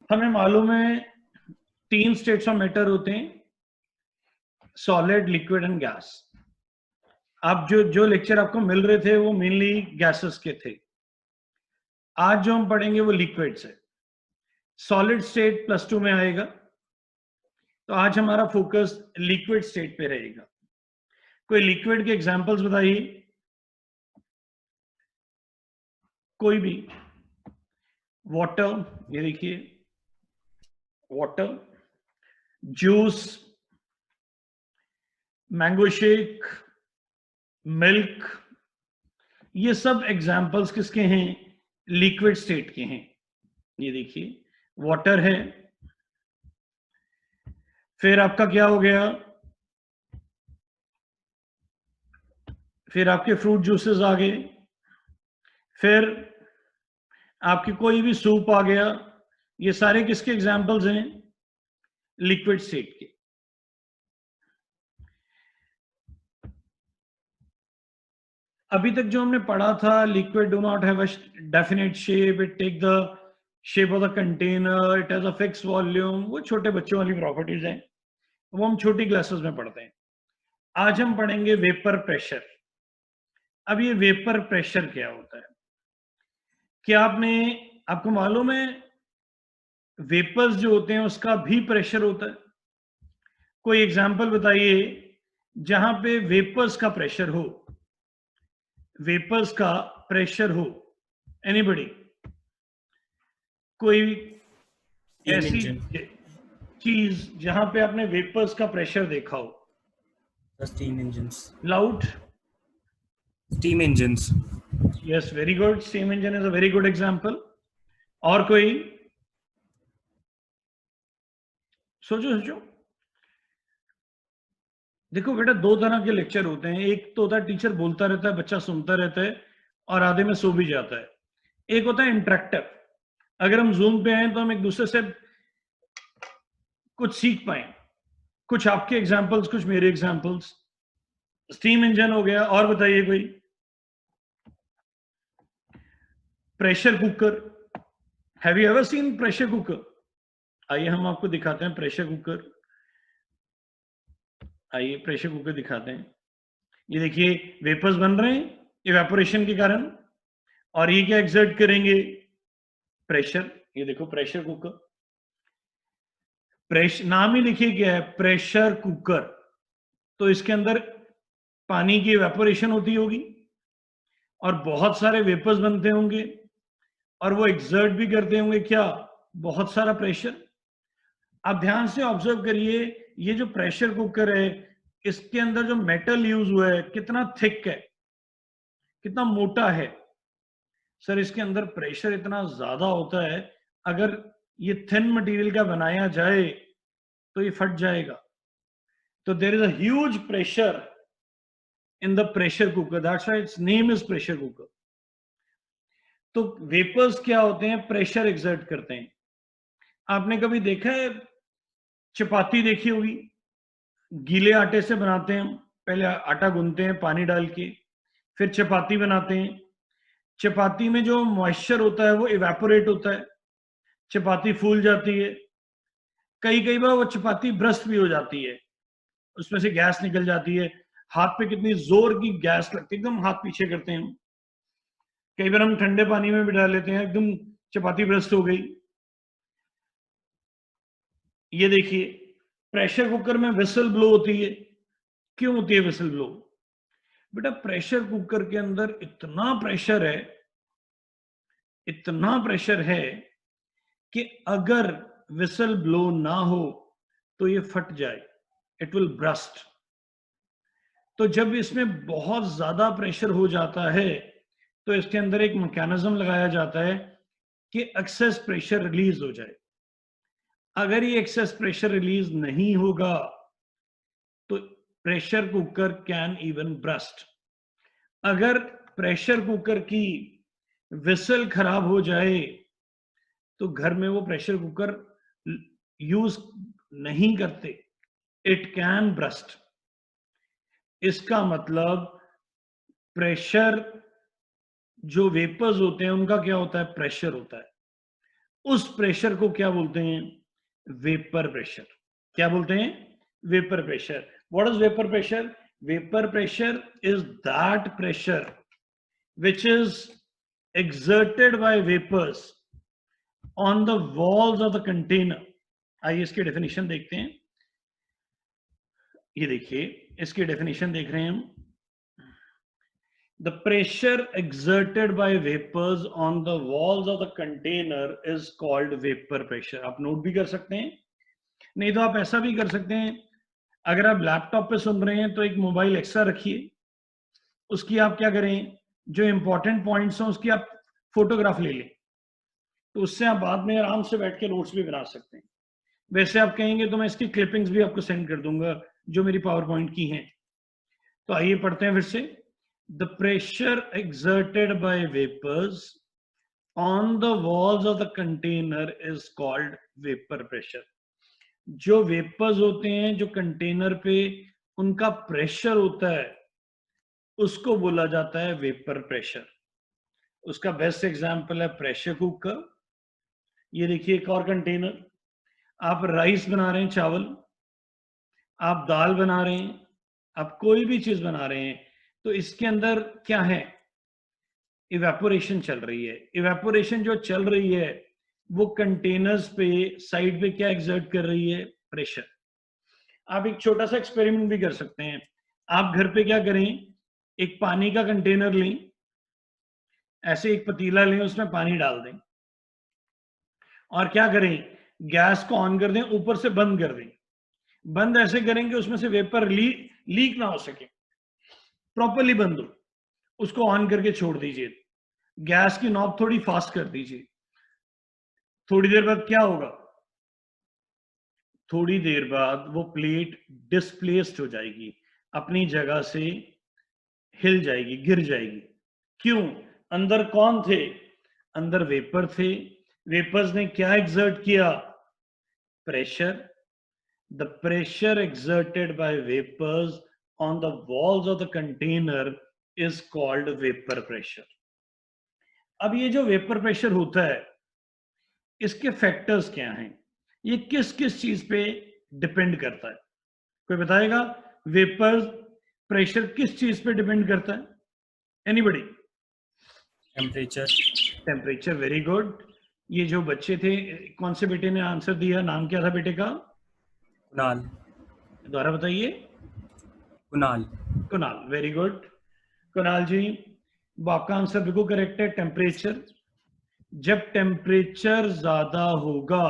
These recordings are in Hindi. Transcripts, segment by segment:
हमें मालूम है 3 स्टेट्स ऑफ मैटर होते हैं, सॉलिड, लिक्विड एंड गैस। आप जो लेक्चर आपको मिल रहे थे वो मेनली गैसेस के थे। आज जो हम पढ़ेंगे वो लिक्विड्स है। सॉलिड स्टेट +2 में आएगा, तो आज हमारा फोकस लिक्विड स्टेट पे रहेगा। कोई लिक्विड के एग्जांपल्स बताइए, कोई भी। वाटर, ये देखिए water, juice, mango shake, milk, ये सब एग्जांपल्स किसके हैं? लिक्विड स्टेट के हैं। ये देखिए वाटर है, फिर आपका क्या हो गया, फिर आपके फ्रूट जूसेस आ गए, फिर आपकी कोई भी सूप आ गया। ये सारे किसके एग्जांपल्स हैं? लिक्विड स्टेट के। अभी तक जो हमने पढ़ा था, liquid do not have a definite shape, it take the shape of the container, it has a fix volume, वो छोटे बच्चों वाली प्रॉपर्टीज हैं, वो हम छोटी क्लासेस में पढ़ते हैं। आज हम पढ़ेंगे वेपर प्रेशर। अब ये वेपर प्रेशर क्या होता है? क्या आपको मालूम है वेपर्स जो होते हैं उसका भी प्रेशर होता है? कोई एग्जांपल बताइए जहां पे वेपर्स का प्रेशर हो, वेपर्स का प्रेशर हो। एनीबडी? कोई स्टीम ऐसी इंजन। चीज जहां पे आपने वेपर्स का प्रेशर देखा हो? Steam engines. Loud? Steam engines. Yes, very good, steam engine is a very good example. और कोई? सोचो सोचो। देखो बेटा, 2 तरह के लेक्चर होते हैं। एक तो होता है टीचर बोलता रहता है, बच्चा सुनता रहता है और आधे में सो भी जाता है। एक होता है इंटरेक्टिव। अगर हम जूम पे हैं तो हम एक दूसरे से कुछ सीख पाए, कुछ आपके एग्जांपल्स, कुछ मेरे एग्जांपल्स। स्टीम इंजन हो गया, और बताइए कोई? Pressure cooker. Have you ever seen pressure cooker? आइए हम आपको दिखाते हैं प्रेशर कुकर। आइए प्रेशर कुकर दिखाते हैं। ये देखिए वेपर्स बन रहे हैं इवेपोरेशन के कारण, और ये क्या एक्सर्ट करेंगे? प्रेशर। ये देखो प्रेशर कुकर, प्रेशर नाम ही लिखिए क्या है, प्रेशर कुकर। तो इसके अंदर पानी की इवेपोरेशन होती होगी और बहुत सारे वेपर्स बनते होंगे, और वो एक्सर्ट भी करते होंगे क्या? बहुत सारा प्रेशर। आप ध्यान से ऑब्जर्व करिए, ये जो प्रेशर कुकर है इसके अंदर जो मेटल यूज हुआ है कितना थिक है, कितना मोटा है। सर इसके अंदर प्रेशर इतना ज्यादा होता है, अगर ये थिन मटेरियल का बनाया जाए तो ये फट जाएगा। तो there is a huge pressure in the pressure cooker, that's why it's name is pressure cooker. तो वेपर्स क्या होते हैं? प्रेशर एक्सर्ट करते हैं। आपने कभी देखा है, चपाती देखी होगी, गीले आटे से बनाते हैं हम, पहले आटा गूंथते हैं पानी डाल के, फिर चपाती बनाते हैं। चपाती में जो मॉइस्चर होता है वो इवेपोरेट होता है, चपाती फूल जाती है। कई कई बार वो चपाती ब्रस्ट भी हो जाती है, उसमें से गैस निकल जाती है। हाथ पे कितनी जोर की गैस लगती है, एकदम हाथ पीछे करते हैं हम। कई बार हम ठंडे पानी में भी डाल लेते हैं, एकदम चपाती ब्रस्ट हो गई। ये देखिए प्रेशर कुकर में विसल ब्लो होती है। क्यों होती है विसल ब्लो? बेटा प्रेशर कुकर के अंदर इतना प्रेशर है, इतना प्रेशर है कि अगर विसल ब्लो ना हो तो ये फट जाए, इट विल ब्रस्ट। तो जब इसमें बहुत ज्यादा प्रेशर हो जाता है तो इसके अंदर एक मैकेनिज्म लगाया जाता है कि एक्सेस प्रेशर रिलीज हो जाए। अगर ये एक्सेस प्रेशर रिलीज नहीं होगा तो pressure cooker can even burst. अगर प्रेशर कुकर की विसल खराब हो जाए तो घर में वो प्रेशर कुकर यूज नहीं करते, इट कैन ब्रस्ट। इसका मतलब प्रेशर, जो वेपर्स होते हैं उनका क्या होता है? प्रेशर होता है। उस प्रेशर को क्या बोलते हैं? Vapour pressure. क्या बोलते हैं? Vapour pressure. What is vapour pressure? Vapour pressure is that pressure which is exerted by vapors on the walls of the container. आइए इसकी डेफिनेशन देखते हैं। ये देखिए, इसकी डेफिनेशन देख रहे हैं हम। The pressure exerted by vapors on the walls of the container is called vapor pressure. आप नोट भी कर सकते हैं, नहीं तो आप ऐसा भी कर सकते हैं, अगर आप लैपटॉप पे सुन रहे हैं तो एक मोबाइल एक्स्ट्रा रखिए, उसकी आप क्या करें, जो इंपॉर्टेंट पॉइंट्स हैं उसकी आप फोटोग्राफ ले लें, तो उससे आप बाद में आराम से बैठ के नोट्स भी बना सकते हैं। वैसे आप कहेंगे तो मैं इसकी क्लिपिंग्स भी आपको सेंड कर दूंगा जो मेरी पावर पॉइंट की हैं। तो आइए पढ़ते हैं फिर से। The pressure exerted by vapours on the walls of the container is called vapour pressure. जो वेपर्स होते हैं जो कंटेनर पे उनका प्रेशर होता है उसको बोला जाता है वेपर प्रेशर। उसका बेस्ट एग्जांपल है प्रेशर कुकर। ये देखिए एक और कंटेनर, आप राइस बना रहे हैं, चावल, आप दाल बना रहे हैं, आप कोई भी चीज बना रहे हैं, तो इसके अंदर क्या है? इवेपोरेशन चल रही है। इवेपोरेशन जो चल रही है वो कंटेनर्स पे साइड पे क्या एग्जर्ट कर रही है? प्रेशर। आप एक छोटा सा एक्सपेरिमेंट भी कर सकते हैं। आप घर पे क्या करें, एक पानी का कंटेनर लें, ऐसे एक पतीला लें, उसमें पानी डाल दें और क्या करें, गैस को ऑन कर दें, ऊपर से बंद कर दें। बंद ऐसे करेंगे उसमें से वेपर लीक ना हो सके, प्रॉपरली बंद हो। उसको ऑन करके छोड़ दीजिए, गैस की नॉब थोड़ी फास्ट कर दीजिए। थोड़ी देर बाद क्या होगा? थोड़ी देर बाद वो प्लेट डिस्प्लेस्ड हो जाएगी, अपनी जगह से हिल जाएगी, गिर जाएगी। क्यों? अंदर कौन थे? अंदर वेपर थे। वेपर्स ने क्या एक्सर्ट किया? Pressure. The pressure exerted by vapours on the walls of the container is called vapour pressure. अब ये जो वेपर प्रेशर होता है इसके फैक्टर्स क्या हैं? ये किस किस चीज पे डिपेंड करता है? कोई बताएगा? वेपर प्रेशर किस चीज पे डिपेंड करता है? Anybody? Temperature. Temperature, very good. ये जो बच्चे थे, कौन से बेटे ने आंसर दिया? नाम क्या था बेटे का? कुणाल। दोबारा बताइए। कुणाल। Kunal, very good. कुणाल जी, वो आपका आंसर बिल्कुल करेक्ट है, टेम्परेचर। जब टेम्परेचर ज्यादा होगा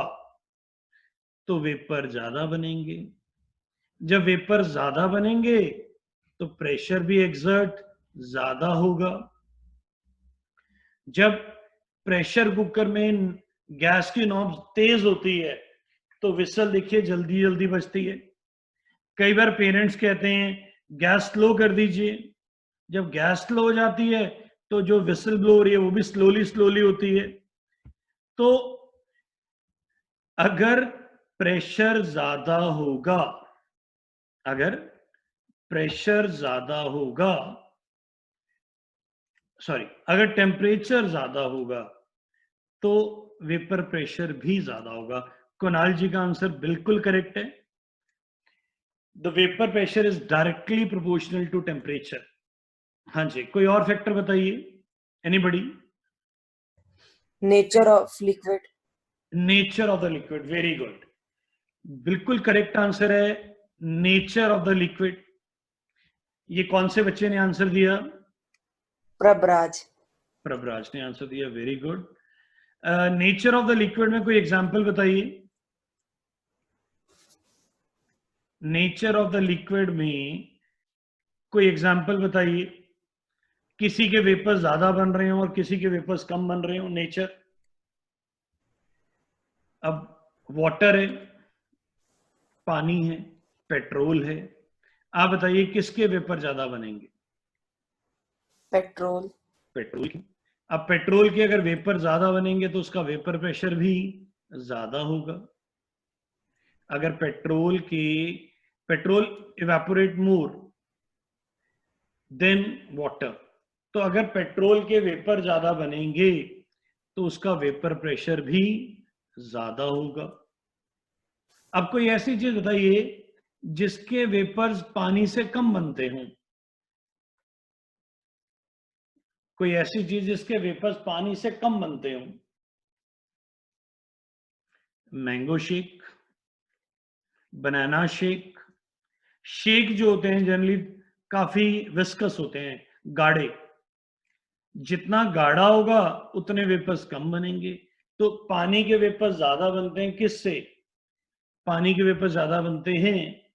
तो वेपर ज्यादा बनेंगे। जब वेपर ज्यादा बनेंगे तो प्रेशर भी एक्सर्ट ज्यादा होगा। जब प्रेशर कुकर में गैस की नॉब तेज होती है तो विसल देखिए जल्दी जल्दी बजती है। कई बार पेरेंट्स कहते हैं गैस स्लो कर दीजिए। जब गैस स्लो हो जाती है तो जो विसल ब्लो हो रही है वो भी स्लोली स्लोली होती है। तो अगर प्रेशर ज्यादा होगा, अगर प्रेशर ज्यादा होगा, सॉरी, अगर टेम्परेचर ज्यादा होगा तो वेपर प्रेशर भी ज्यादा होगा। कुणाल जी का आंसर बिल्कुल करेक्ट है। The vapour pressure is directly proportional to temperature. हाँ जी, कोई और फैक्टर बताइए, anybody? Nature of liquid. Nature of the liquid, very good, बिल्कुल करेक्ट आंसर है, नेचर ऑफ द लिक्विड। ये कौन से बच्चे ने आंसर दिया? प्रभराज। प्रभराज ने आंसर दिया, very good. Nature of the liquid में कोई एग्जांपल बताइए। नेचर ऑफ द लिक्विड में कोई एग्जांपल बताइए, किसी के वेपर्स ज्यादा बन रहे हो और किसी के वेपर्स कम बन रहे हो। नेचर, अब वाटर है, पानी है, पेट्रोल है, आप बताइए किसके वेपर ज्यादा बनेंगे? पेट्रोल। पेट्रोल की। अब पेट्रोल के अगर वेपर ज्यादा बनेंगे तो उसका वेपर प्रेशर भी ज्यादा होगा। अगर petrol evaporate more than water, तो अगर पेट्रोल के वेपर ज्यादा बनेंगे तो उसका वेपर प्रेशर भी ज्यादा होगा। अब कोई ऐसी चीज बताइए जिसके वेपर्स पानी से कम बनते हों। कोई ऐसी चीज जिसके वेपर्स पानी से कम बनते हों। Mango shake, banana shake. Shake जो होते हैं जनरली काफी विस्कस होते हैं, गाढ़े। जितना गाढ़ा होगा उतने वेपर्स कम बनेंगे। तो पानी के वेपर्स ज्यादा बनते हैं किससे? पानी के वेपर्स ज्यादा बनते हैं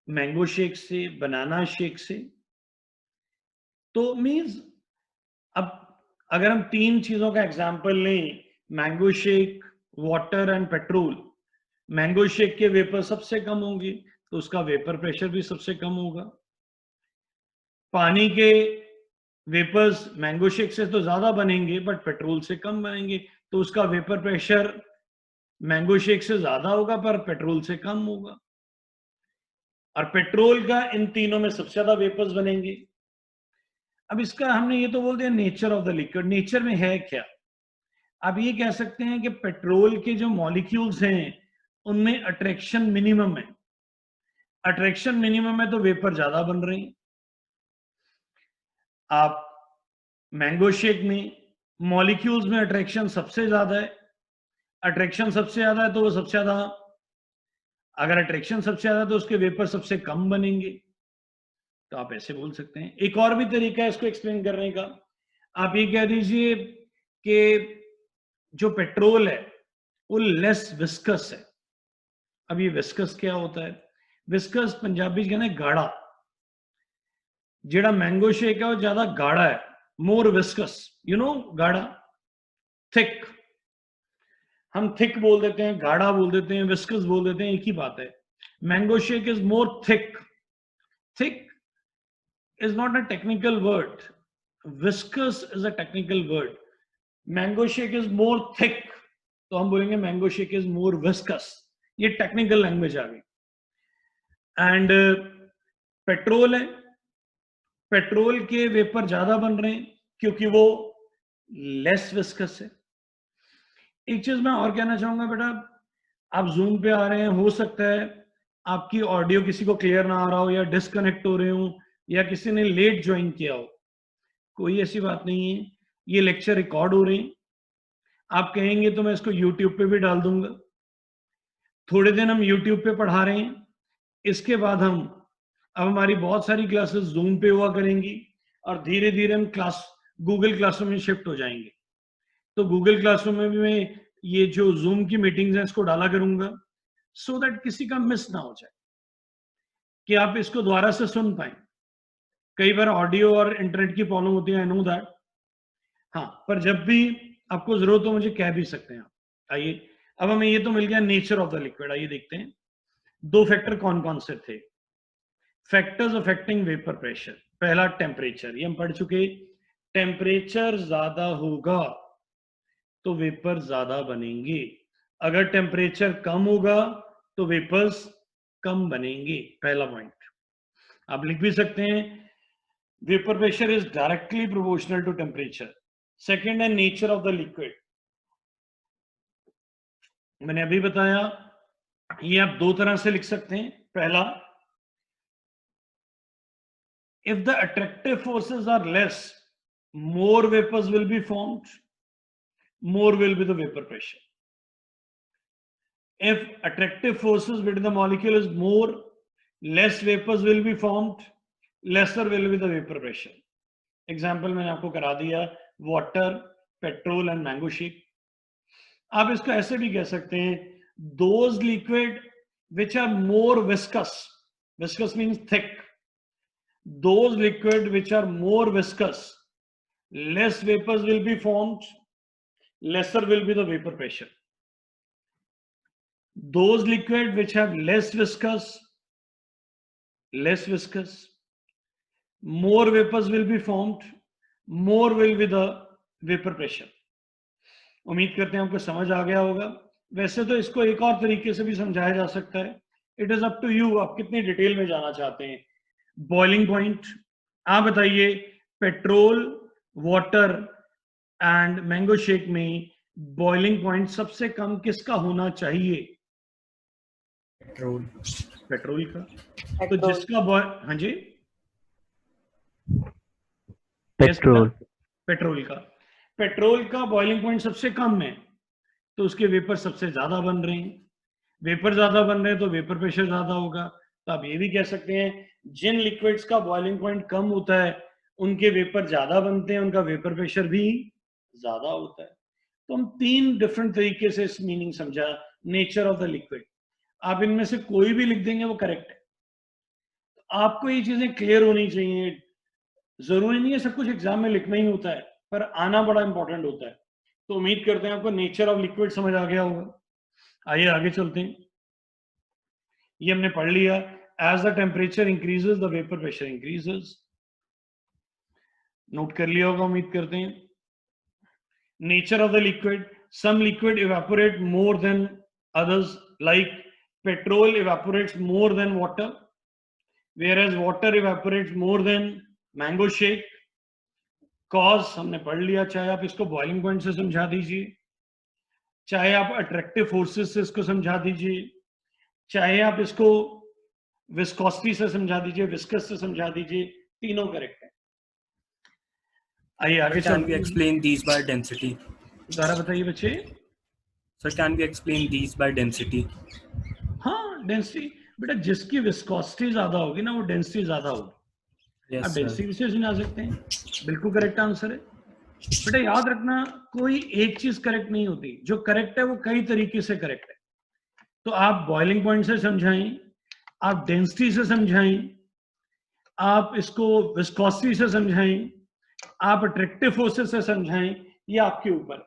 मैंगो शेक से, बनाना शेक से। तो मींस अब अगर हम तीन चीजों का एग्जांपल लें, mango shake, water and petrol. Mango shake के वेपर सबसे कम होंगे तो उसका वेपर प्रेशर भी सबसे कम होगा। पानी के वेपर्स मैंगो शेक से तो ज्यादा बनेंगे बट पेट्रोल से कम बनेंगे, तो उसका वेपर प्रेशर मैंगो शेक से ज्यादा होगा पर पेट्रोल से कम होगा। और पेट्रोल का इन तीनों में सबसे ज्यादा वेपर्स बनेंगे। अब इसका हमने ये तो बोल दिया nature of the liquid. Nature में है क्या? आप ये कह सकते हैं कि पेट्रोल के जो मॉलिक्यूल्स हैं उनमें अट्रैक्शन मिनिमम है। अट्रैक्शन मिनिमम है तो वेपर ज्यादा बन रहे हैं। आप मैंगो शेक में मॉलिक्यूल्स में अट्रैक्शन सबसे ज्यादा है। अट्रैक्शन सबसे ज्यादा है तो वो सबसे ज्यादा, अगर अट्रैक्शन सबसे ज्यादा है तो उसके वेपर सबसे कम बनेंगे। तो आप ऐसे बोल सकते हैं। एक और भी तरीका है इसको एक्सप्लेन करने का। आप ये कह दीजिए कि जो पेट्रोल है वो लेस विस्कस है। अब ये विस्कस क्या होता है? विस्कस पंजाबी कहना है गाढ़ा। जेड़ा मैंगो शेक है वो ज्यादा गाढ़ा है, मोर विस्कस, यू नो, गाढ़ा, थिक। हम थिक बोल देते हैं, गाढ़ा बोल देते हैं, विस्कस बोल देते हैं, एक ही बात है। Mango shake is more thick. Thick is not a technical word. Viscous is a technical word. Mango shake is more thick. तो हम बोलेंगे mango shake is more viscous. ये टेक्निकल लैंग्वेज आ गई। एंड पेट्रोल है, पेट्रोल के वेपर ज्यादा बन रहे हैं क्योंकि वो लेस विस्कस है। एक चीज मैं और कहना चाहूंगा बेटा, आप जूम पे आ रहे हैं, हो सकता है आपकी ऑडियो किसी को क्लियर ना आ रहा हो या डिस्कनेक्ट हो रहे हो या किसी ने लेट ज्वाइन किया हो। कोई ऐसी बात नहीं है, ये लेक्चर रिकॉर्ड हो रहे हैं। आप कहेंगे तो मैं इसको यूट्यूब पे भी डाल दूंगा। थोड़े दिन हम यूट्यूब पे पढ़ा रहे हैं, इसके बाद अब हमारी बहुत सारी क्लासेस जूम पे हुआ करेंगी और धीरे धीरे हम गूगल क्लासरूम में शिफ्ट हो जाएंगे। तो गूगल क्लासरूम में भी मैं ये जो जूम की मीटिंग्स हैं इसको डाला करूंगा सो दैट किसी का मिस ना हो जाए, कि आप इसको दोबारा से सुन पाए। कई बार ऑडियो और इंटरनेट की प्रॉब्लम होती है, आई नो दैट। हाँ, पर जब भी आपको जरूरत हो मुझे कह भी सकते हैं आप। आइए, अब हमें ये तो मिल गया नेचर ऑफ द लिक्विड। आइए देखते हैं दो फैक्टर कौन कौन से थे। Factors affecting vapour pressure. पहला टेम्परेचर, ये हम पढ़ चुके। टेम्परेचर ज्यादा होगा तो वेपर ज्यादा बनेंगे। अगर टेम्परेचर कम होगा तो वेपर्स कम बनेंगे। पहला पॉइंट आप लिख भी सकते हैं, vapor pressure is directly proportional to temperature. Second है nature of the liquid. मैंने अभी बताया, ये आप दो तरह से लिख सकते हैं। पहला, if the attractive forces are less, more vapors will be formed, more will be the vapor pressure. If attractive forces between the molecule is more, less vapors will be formed, lesser will be the vapor pressure. Example मैंने आपको करा दिया, water, petrol and mango shake. आप इसको ऐसे भी कह सकते हैं, those liquid which are more viscous, viscous means thick, those liquid which are more viscous, less vapours will be formed, lesser will be the vapor pressure. Those liquid which have less viscous, more vapors will be formed, more will be the vapor pressure. उम्मीद करते हैं आपको समझ आ गया होगा। वैसे तो इसको एक और तरीके से भी समझाया जा सकता है। It is up to you, आप कितनी डिटेल में जाना चाहते हैं। बॉइलिंग पॉइंट, आप बताइए petrol, water and mango shake में बॉइलिंग पॉइंट सबसे कम किसका होना चाहिए? पेट्रोल। पेट्रोल का। तो पेट्रोल। जिसका हाँ जी, पेट्रोल। पेट्रोल का। पेट्रोल का बॉइलिंग पॉइंट सबसे कम है, तो उसके वेपर सबसे ज्यादा बन रहे हैं। वेपर ज्यादा बन रहे हैं तो वेपर प्रेशर ज्यादा होगा। तो आप ये भी कह सकते हैं जिन लिक्विड्स का बॉइलिंग पॉइंट कम होता है उनके वेपर ज्यादा बनते हैं, उनका वेपर प्रेशर भी ज्यादा होता है। तो हम 3 डिफरेंट तरीके से इस मीनिंग समझा, नेचर ऑफ द लिक्विड। आप इनमें से कोई भी लिख देंगे वो करेक्ट है। आपको ये चीजें क्लियर होनी चाहिए। जरूरी नहीं है सब कुछ एग्जाम में लिखना ही होता है, पर आना बड़ा इंपॉर्टेंट होता है। तो उम्मीद करते हैं आपको नेचर ऑफ लिक्विड समझ आ गया होगा। आइए आगे चलते हैं। ये हमने पढ़ लिया, as the temperature increases the vapour pressure increases. Note कर लिया होगा उम्मीद करते हैं। Nature of the liquid, some liquid evaporate more than others, like petrol evaporates more than water, whereas water evaporates more than mango shake. Cause हमने पढ़ लिया, चाहे आप इसको बॉइलिंग पॉइंट से समझा दीजिए, चाहे आप अट्रैक्टिव फोर्सेस से इसको समझा दीजिए, चाहे आप इसको विस्कोसिटी से समझा दीजिए, विस्कस से समझा दीजिए, तीनों करेक्ट है। आइए आगे Can we चलते हैं। explain these by density? दोबारा बताइए बच्चे। Sir, can we explain these by density? हाँ, डेंसिटी बेटा, जिसकी विस्कोसिटी ज्यादा होगी ना वो डेंसिटी ज्यादा होगी। Yes, आप sir. डेंसिटी से समझा सकते हैं, बिल्कुल करेक्ट आंसर है। बेटा याद रखना, कोई एक चीज करेक्ट नहीं होती, जो करेक्ट है वो कई तरीके से करेक्ट है। तो आप बॉइलिंग पॉइंट से समझाएं, आप डेंसिटी से समझाएं, आप इसको विस्कोसिटी से समझाएं, आप अट्रैक्टिव फोर्सेस से समझाएं, ये आपके ऊपर।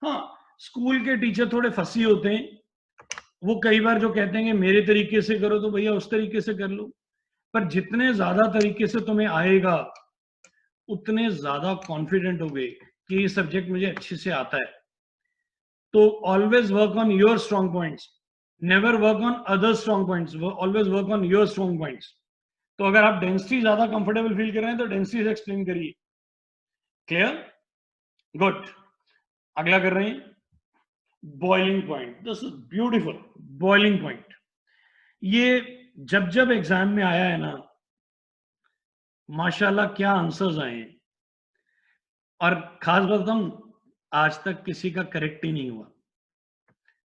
हाँ, स्कूल के टीचर थोड़े फंसी होते हैं, वो कई बार जो कहते हैं कि मेरे तरीके से करो, तो भैया उस तरीके से कर लो। पर जितने ज्यादा तरीके से तुम्हें आएगा उतने ज्यादा कॉन्फिडेंट हो गए कि ये सब्जेक्ट मुझे अच्छे से आता है। तो always work on your strong points, never work on other strong points, always work on your strong points. तो अगर आप डेंसिटी ज्यादा कंफर्टेबल फील कर रहे हैं तो डेंसिटी से एक्सप्लेन करिए। क्लियर? गुड। अगला कर रहे हैं boiling point. This is beautiful. Boiling point ये जब जब एग्जाम में आया है ना, माशाल्लाह क्या आंसर्स आए हैं। और खास बात बताऊं, आज तक किसी का करेक्ट ही नहीं हुआ।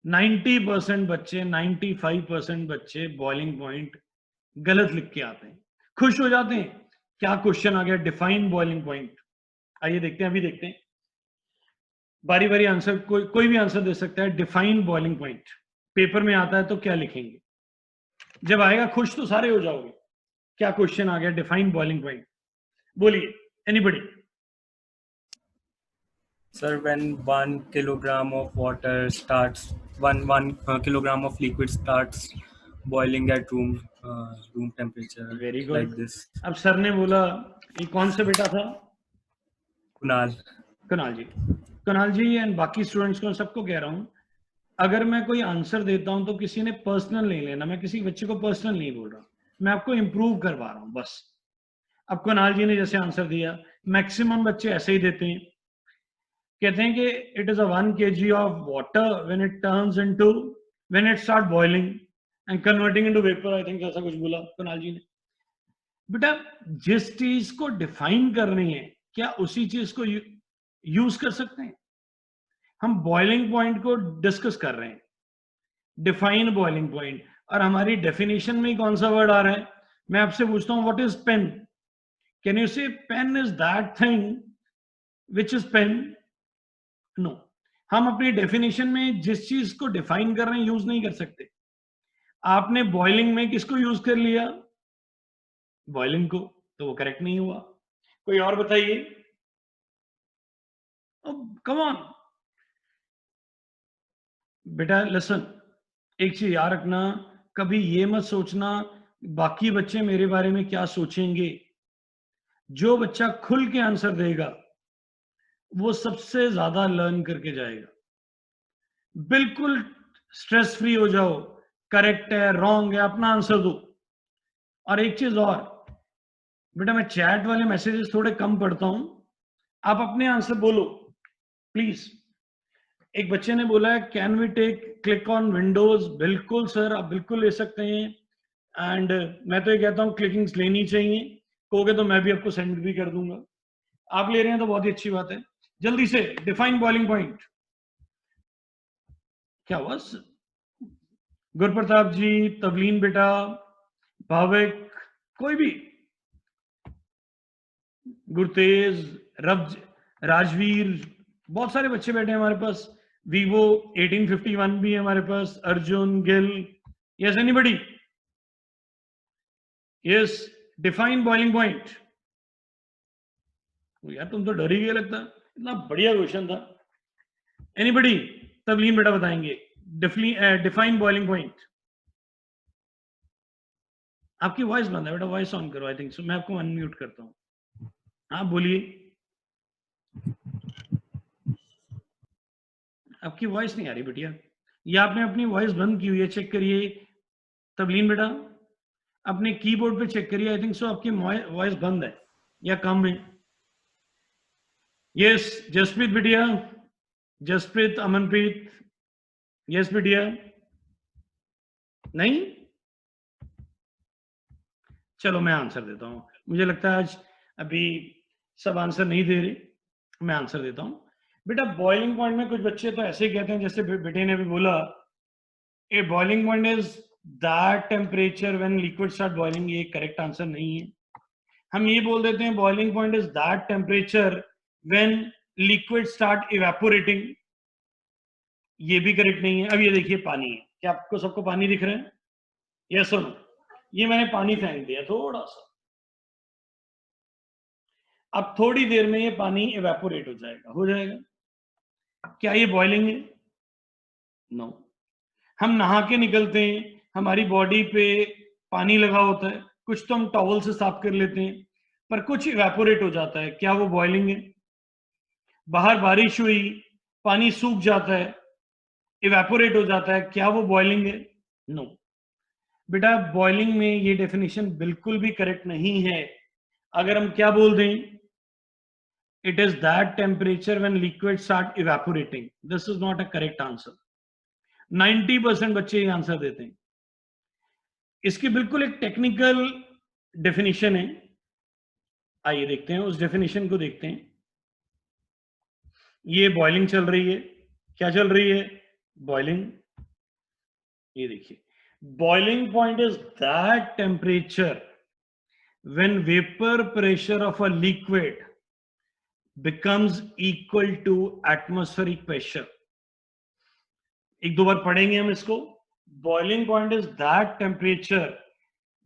90% बच्चे, 95% बच्चे बॉइलिंग पॉइंट गलत लिख के आते हैं, खुश हो जाते हैं क्या क्वेश्चन आ गया, डिफाइन बॉइलिंग पॉइंट। आइए देखते हैं, अभी देखते हैं बारी बारी आंसर, कोई भी आंसर दे सकता है। डिफाइन बॉइलिंग पॉइंट पेपर में आता है तो क्या लिखेंगे? जब आएगा खुश तो सारे हो जाओगे। क्या क्वेश्चन आ गया? Define boiling point. बोलिए, anybody. Sir, when 1 kilogram of water starts, one kilogram of liquid starts boiling at room temperature. Very Like good. this. अब सर ने बोला, ये कौन सा बेटा था? Kunal. कुणाल जी। कुणाल जी एंड बाकी स्टूडेंट्स को सबको कह रहा हूं, अगर मैं कोई आंसर देता हूं तो किसी ने पर्सनल नहीं लेना। मैं किसी बच्चे को पर्सनल नहीं बोल रहा, मैं आपको इंप्रूव करवा रहा हूं बस। अब कुणाल जी ने जैसे आंसर दिया, मैक्सिमम बच्चे ऐसे ही देते हैं, कहते हैं कि it is a 1 kg of water when it turns into, when it start boiling and converting into vapour. I think ऐसा कुछ बोला कुणाल जी ने। बेटा जिस चीज को डिफाइन करनी है, क्या उसी चीज को यूज कर सकते हैं? हम बॉइलिंग पॉइंट को डिस्कस कर रहे हैं, डिफाइन बॉइलिंग पॉइंट, और हमारी डेफिनेशन में कौन सा वर्ड आ रहा है? मैं आपसे पूछता हूं, what is pen? Can you say pen is that thing which is pen? No. हम अपनी डेफिनेशन में जिस चीज को डिफाइन कर रहे हैं यूज नहीं कर सकते। आपने बॉइलिंग में किसको यूज कर लिया? बॉइलिंग को, तो वो करेक्ट नहीं हुआ। कोई और बताइए। कम ऑन बेटा, लिसन, एक चीज याद रखना, कभी ये मत सोचना बाकी बच्चे मेरे बारे में क्या सोचेंगे। जो बच्चा खुल के आंसर देगा वो सबसे ज्यादा लर्न करके जाएगा। बिल्कुल स्ट्रेस फ्री हो जाओ, करेक्ट है रॉन्ग है अपना आंसर दो। और एक चीज और बेटा, मैं चैट वाले मैसेजेस थोड़े कम पढ़ता हूं, आप अपने आंसर बोलो प्लीज। एक बच्चे ने बोला है can we take click on Windows. बिल्कुल सर, आप बिल्कुल ले सकते हैं। एंड मैं तो ये कहता हूँ क्लिकिंग्स लेनी चाहिए, कहोगे तो मैं भी आपको सेंड भी कर दूंगा। आप ले रहे हैं तो बहुत ही अच्छी बात है। जल्दी से डिफाइन बॉइलिंग पॉइंट। क्या हुआ? गुरप्रताप जी, तवलीन बेटा, भाविक, कोई भी, गुरतेज, रब, राजवीर, बहुत सारे बच्चे बैठे हैं हमारे पास। वीवो 1851 भी है हमारे पास। Arjun Gill, yes anybody? Yes, define boiling point. यार तुम तो डर ही गए लगता, इतना बढ़िया क्वेश्चन था। एनीबडी? तवलीन बेटा बताएंगे डिफाइन बॉइलिंग पॉइंट। आपकी वॉइस बंद है बेटा, वॉइस ऑन करो। आई थिंक सो, मैं आपको अनम्यूट करता हूँ। हाँ बोलिए। आपकी वॉइस नहीं आ रही बेटिया, या आपने अपनी वॉइस बंद की हुई है, चेक करिए। तवलीन बेटा अपने कीबोर्ड पे चेक करिए। आई थिंक सो आपकी वॉइस बंद है या कम है। यस जसप्रीत बेटिया, जसप्रीत, अमनप्रीत, यस बेटिया। नहीं, चलो मैं आंसर देता हूं। मुझे लगता है आज अभी सब आंसर नहीं दे रहे, मैं आंसर देता हूं। बेटा बॉइलिंग पॉइंट में कुछ बच्चे तो ऐसे ही कहते हैं, जैसे बेटे ने भी बोला, a boiling point is that temperature when liquid start boiling. ये करेक्ट आंसर नहीं है। हम ये बोल देते हैं boiling point is that temperature when liquid start evaporating. ये भी करेक्ट नहीं है। अब ये देखिए पानी है, क्या आपको सबको पानी दिख रहा है? यस और नो? ये मैंने पानी फेंक दिया थोड़ा सा, अब थोड़ी देर में ये पानी इवेपोरेट हो जाएगा, हो जाएगा। क्या ये बॉइलिंग है? नो। हम नहा के निकलते हैं, हमारी बॉडी पे पानी लगा होता है, कुछ तो हम टॉवल से साफ कर लेते हैं, पर कुछ इवेपोरेट हो जाता है, क्या वो बॉइलिंग है? बाहर बारिश हुई, पानी सूख जाता है, इवेपोरेट हो जाता है, क्या वो बॉइलिंग है? नो। बेटा बॉइलिंग में ये डेफिनेशन बिल्कुल भी करेक्ट नहीं है। अगर हम क्या बोल दें, it is that temperature when liquid start evaporating, this is not a correct answer. 90% बच्चे ये आंसर देते हैं। इसकी बिल्कुल एक टेक्निकल डेफिनेशन है, आइए देखते हैं उस डेफिनेशन को। देखते हैं, ये बॉइलिंग चल रही है, क्या चल रही है? बॉइलिंग। ये देखिए, boiling point is that temperature when vapour pressure of a liquid becomes equal to atmospheric pressure। एक दो बार पढ़ेंगे हम इसको। Boiling point is that temperature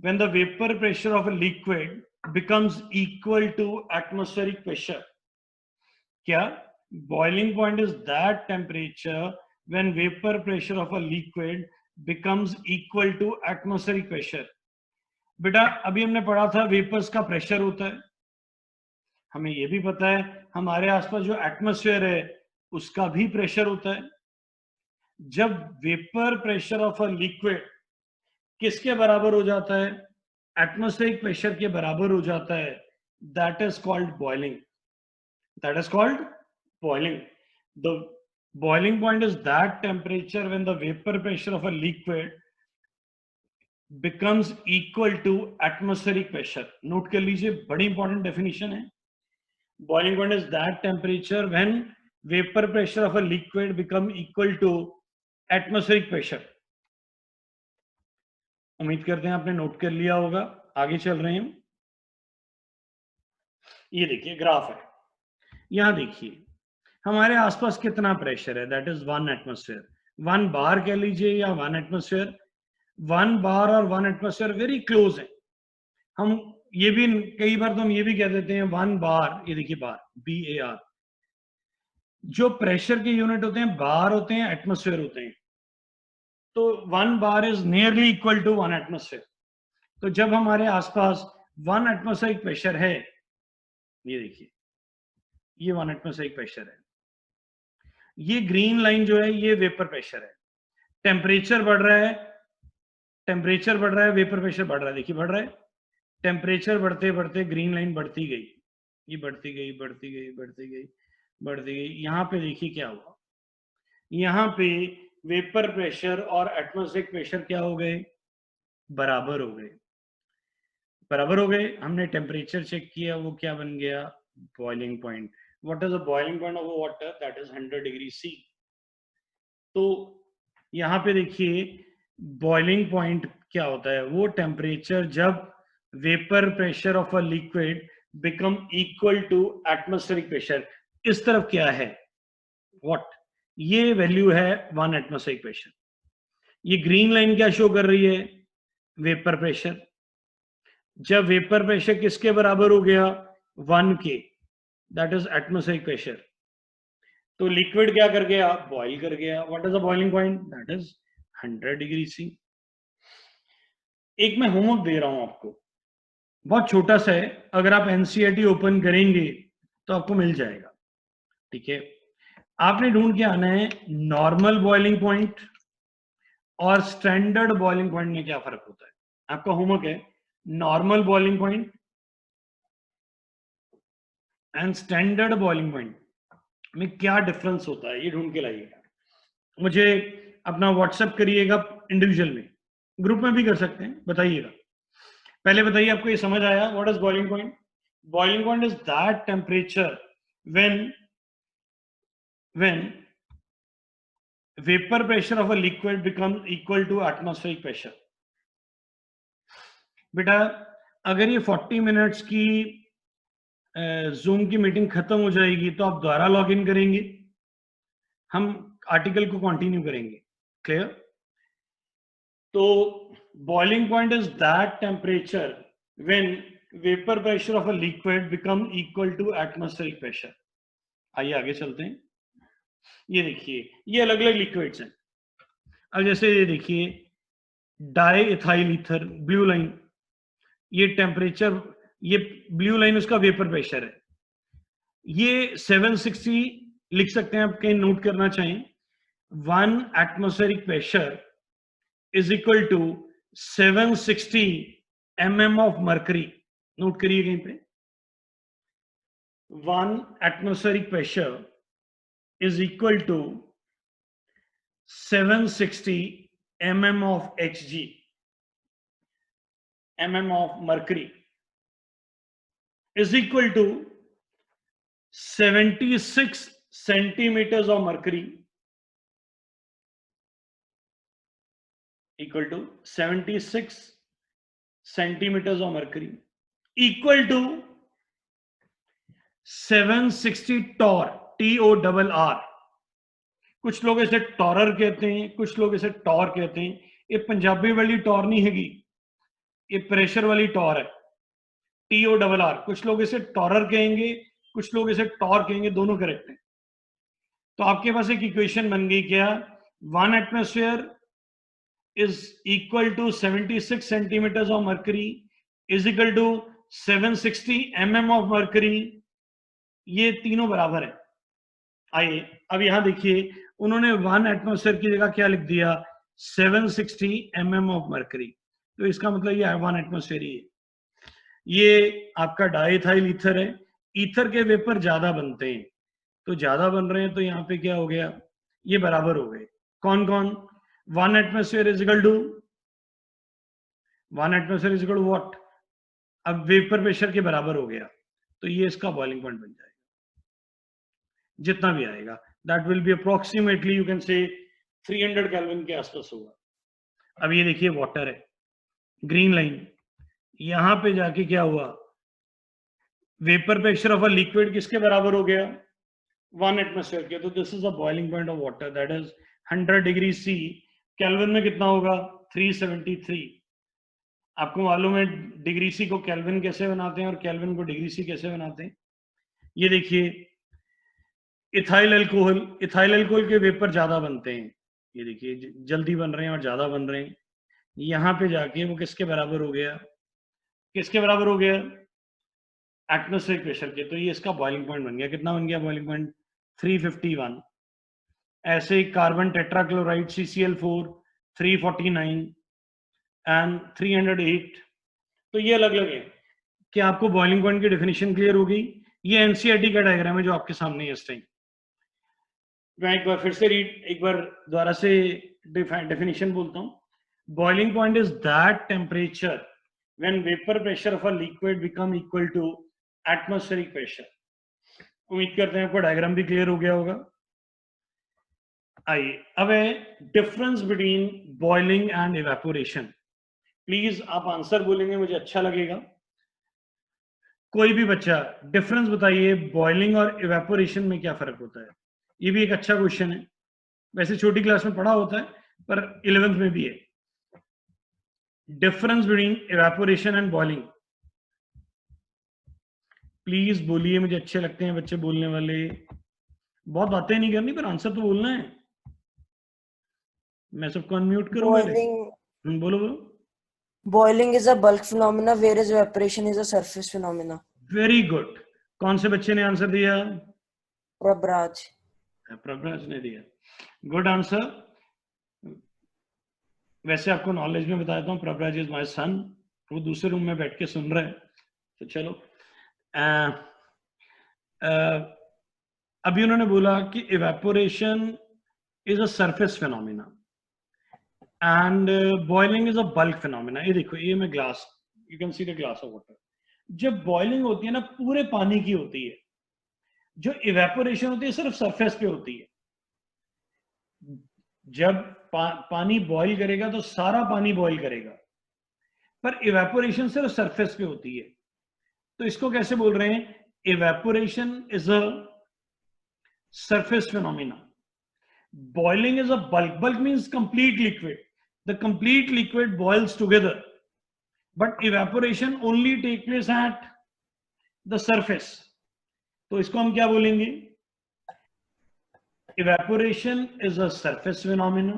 when the vapor pressure of a liquid becomes equal to atmospheric pressure। क्या? Boiling point is that temperature when vapor pressure of a liquid becomes equal to atmospheric pressure। बेटा अभी हमने पढ़ा था वेपर्स का प्रेशर होता है, हमें यह भी पता है हमारे आसपास जो एटमॉस्फेयर है उसका भी प्रेशर होता है। जब vapour pressure of a liquid किसके बराबर हो जाता है? एटमॉस्फेरिक प्रेशर के बराबर हो जाता है, that is called boiling. That is called boiling. The boiling point is that temperature when the vapour pressure of a liquid becomes equal to atmospheric pressure। Note कर लीजिए, बड़ी इंपॉर्टेंट डेफिनेशन है। Boiling point is that temperature when vapor pressure of a liquid become equal to atmospheric pressure। उम्मीद करते हैं आपने नोट कर लिया होगा। आगे चल रहे हैं हम। ये देखिए ग्राफ है, यहां देखिए हमारे आसपास कितना प्रेशर है, दैट इज 1 एटमॉस्फेयर। 1 बार कह लीजिए या 1 एटमॉस्फेयर। 1 बार और 1 एटमॉस्फेयर वेरी क्लोज है। हम ये भी कई बार तो हम ये भी कह देते हैं 1 बार, ये देखिए बार, BAR। जो प्रेशर के यूनिट होते हैं बार होते हैं, एटमॉस्फेयर होते हैं। तो 1 bar is nearly equal to 1 atmosphere. तो जब हमारे आसपास 1 एटमॉस्फेरिक प्रेशर है, ये देखिए ये 1 एटमॉस्फेरिक प्रेशर है, ये ग्रीन लाइन जो है ये वेपर प्रेशर है। टेम्परेचर बढ़ रहा है, टेम्परेचर बढ़ रहा है, वेपर प्रेशर बढ़ रहा है, देखिए बढ़ रहा है। टेम्परेचर बढ़ते बढ़ते ग्रीन लाइन बढ़ती गई, ये बढ़ती गई बढ़ती गई बढ़ती गई बढ़ती गई। यहां पे देखिए क्या हुआ, यहाँ पे वेपर प्रेशर और एटमॉस्फेरिक प्रेशर क्या हो गए, बराबर हो गए, बराबर हो गए। हमने टेम्परेचर चेक किया, वो क्या बन गया, boiling point. What is the boiling point of water, that is 100 degree C. तो यहाँ पे देखिए बॉइलिंग पॉइंट क्या होता है, वो टेम्परेचर जब vapour pressure of a liquid become equal to atmospheric pressure. इस तरफ क्या है, व्हाट, ये वैल्यू है 1 एटमॉस्फेरिक प्रेशर। ये ग्रीन लाइन क्या शो कर रही है, वेपर प्रेशर। जब वेपर प्रेशर किसके बराबर हो गया, 1 के, दैट इज एटमॉस्फेरिक प्रेशर, तो लिक्विड क्या कर गया, बॉइल कर गया। What is the boiling point, that is 100 degree C. एक मैं होमवर्क दे रहा हूं आपको, बहुत छोटा सा है, अगर आप एनसीईआरटी ओपन करेंगे तो आपको मिल जाएगा, ठीक है। आपने ढूंढ के आना है नॉर्मल बॉइलिंग पॉइंट और स्टैंडर्ड बॉइलिंग पॉइंट में क्या फर्क होता है। आपका होमवर्क है normal boiling point and standard boiling point में क्या डिफरेंस होता है, ये ढूंढ के लाइएगा। मुझे अपना व्हाट्सएप करिएगा, इंडिविजुअल में, ग्रुप में भी कर सकते हैं, बताइएगा। पहले बताइए आपको ये समझ आया, what is boiling point. Boiling point is that temperature when vapor pressure of a liquid becomes equal to atmospheric pressure। बेटा अगर ये 40 मिनट्स की जूम की मीटिंग खत्म हो जाएगी तो आप दोबारा लॉग इन करेंगे, हम आर्टिकल को कंटिन्यू करेंगे, क्लियर। तो boiling point is that temperature when vapour pressure of a liquid become equal to atmospheric pressure. आइए आगे चलते हैं। ये देखिए ये अलग अलग लिक्विड्स हैं। अब जैसे ये देखिए di ethyl ether, blue line, ये टेम्परेचर, ये ब्लू लाइन उसका वेपर प्रेशर है। ये 760 लिख सकते हैं आप, कहीं नोट करना चाहें, 1 atmospheric pressure is equal to 760 mm of mercury. Note करिए कहीं पे, 1 atmospheric pressure is equal to 760 mm of Hg, mm of mercury is equal to 76 centimeters of mercury, equal to 76 centimeters of mercury, equal to 760 torr, TORR। कुछ लोग इसे टॉरर कहते हैं, कुछ लोग इसे टॉर कहते हैं। ये पंजाबी वाली टॉर नहीं हैगी, ये प्रेशर वाली टॉर है, TORR। कुछ लोग इसे टॉरर कहेंगे, कुछ लोग इसे टॉर कहेंगे, दोनों करेक्ट है। तो आपके पास एक इक्वेशन बन गई क्या, 1 atmosphere is equal to 76 centimetres of mercury is equal to 760 mm of mercury. ये तीनों बराबर है। आइए अब यहां देखिए, उन्होंने 1 एटमॉस्फेयर की जगह क्या लिख दिया, 760 mm ऑफ मर्करी। तो इसका मतलब ये 1 एटमॉस्फेयर ही है। ये आपका डाइथाइल ईथर है। ईथर के वेपर ज्यादा बनते हैं, तो ज्यादा बन रहे हैं, तो यहाँ पे क्या हो गया, ये बराबर हो गए। कौन कौन, 1 atmosphere is equal to 1 atmosphere is equal to what, अब वेपर प्रेशर के बराबर हो गया, तो ये इसका बॉइलिंग पॉइंट बन जाएगा। जितना भी आएगा that will be approximately you can say 300 kelvin के आसपास होगा। अब ये देखिए वाटर है, ग्रीन लाइन, यहां पे जाके क्या हुआ, vapour pressure of a liquid किसके बराबर हो गया, 1 एटमॉस्फेयर के। तो this is the boiling point of water, that is 100 degree C. Kelvin में कितना होगा, 373। आपको मालूम है डिग्री सी को केल्विन कैसे बनाते हैं और केल्विन को डिग्री सी कैसे बनाते हैं। ये देखिए इथाइल अल्कोहल, इथाइल अल्कोहल के वेपर ज्यादा बनते हैं, ये देखिए जल्दी बन रहे हैं और ज्यादा बन रहे हैं। यहां पे जाके वो किसके बराबर हो गया, किसके बराबर हो गया, एटमॉस्फेरिक प्रेशर के। तो ये इसका बॉइलिंग पॉइंट बन गया। कितना बन गया बॉइलिंग पॉइंट, 351। ऐसे कार्बन टेट्राक्लोराइड CCl4 349 एंड 308। तो ये अलग अलग है। क्या आपको बॉइलिंग पॉइंट की डेफिनेशन क्लियर हो गई। ये एनसीईआरटी का डायग्राम है जो आपके सामने है इस टाइम। मैं एक बार फिर से एक बार दोबारा से डेफिनेशन बोलता हूँ. Boiling point is that temperature when vapor pressure of a liquid become equal to atmospheric pressure. उम्मीद करते हैं आपको डायग्राम भी क्लियर हो गया होगा. आइए अब है difference between boiling and evaporation. Please आप आंसर बोलेंगे, मुझे अच्छा लगेगा. कोई भी बच्चा डिफरेंस बताइए, बॉइलिंग और इवेपोरेशन में क्या फर्क होता है. ये भी एक अच्छा क्वेश्चन है. वैसे छोटी क्लास में पढ़ा होता है पर 11th में भी है. Difference between evaporation and boiling. Please बोलिए, मुझे अच्छे लगते हैं बच्चे बोलने वाले. बहुत बातें नहीं करनी पर आंसर तो बोलना है. मैं सबको अनम्यूट करूंगा. बोलो बोलो. Boiling is a bulk phenomena, whereas evaporation is a surface phenomena. Very good. कौन से बच्चे ने आंसर दिया? Prabraj. प्रभराज ने दिया. Good answer. वैसे आपको नॉलेज में बताता हूँ, प्रभराज इज माय सन. वो दूसरे रूम में बैठ के सुन रहे हैं. तो चलो, अभी उन्होंने बोला कि evaporation is a surface phenomena and boiling is a bulk phenomena. ये देखो, ये मैं glass, you can see the glass of water. जब बॉइलिंग होती है ना, पूरे पानी की होती है. जो इवेपोरेशन होती है सिर्फ सरफेस पे होती है. जब पानी बॉईल करेगा तो सारा पानी बॉईल करेगा, पर इवेपोरेशन सिर्फ सरफेस पे होती है. तो इसको कैसे बोल रहे हैं? Evaporation is a surface phenomena. Boiling is a bulk. Bulk means complete liquid. The complete liquid boils together, but evaporation only takes place at the surface. तो इसको हम क्या बोलेंगे? Evaporation is a surface phenomena.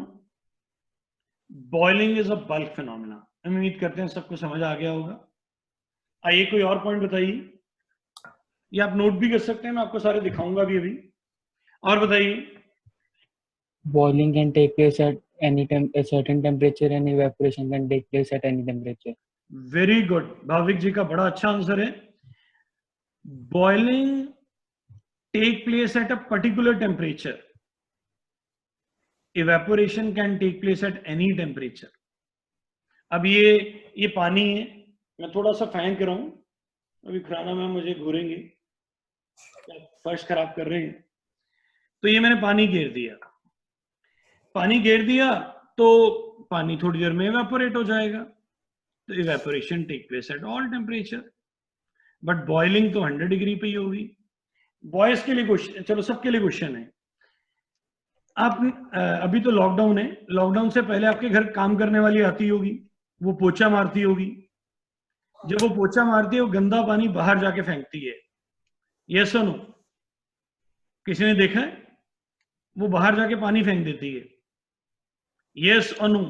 Boiling is a bulk phenomena. उम्मीद करते हैं सबको समझ आ गया होगा. आइए कोई और पॉइंट बताइए. ये आप नोट भी कर सकते हैं, मैं आपको सारे दिखाऊंगा भी अभी. और बताइए. Boiling can take place at a certain temperature and evaporation can take place at any temperature. Very good. Bhavik ji का बड़ा अच्छा आंसर है. Boiling take place at a particular temperature. Evaporation can take place at any temperature. अब ये पानी है, मैं थोड़ा सा फेंक रहा हूं. अभी खुराना में मुझे घूरेंगे, फर्श खराब कर रहे हैं. तो ये मैंने पानी घेर दिया. पानी घेर दिया तो पानी थोड़ी देर में इवेपोरेट हो जाएगा. तो evaporation take place at all temperature. But boiling तो 100 डिग्री पे ही होगी. बॉयज के लिए क्वेश्चन, चलो सबके लिए क्वेश्चन है. आप अभी तो लॉकडाउन है. लॉकडाउन से पहले आपके घर काम करने वाली आती होगी, वो पोछा मारती होगी. जब वो पोछा मारती है, वो गंदा पानी बाहर जाके फेंकती है. यस और नो? किसी ने देखा है? वो बाहर जाके पानी फेंक देती है. यस और नो?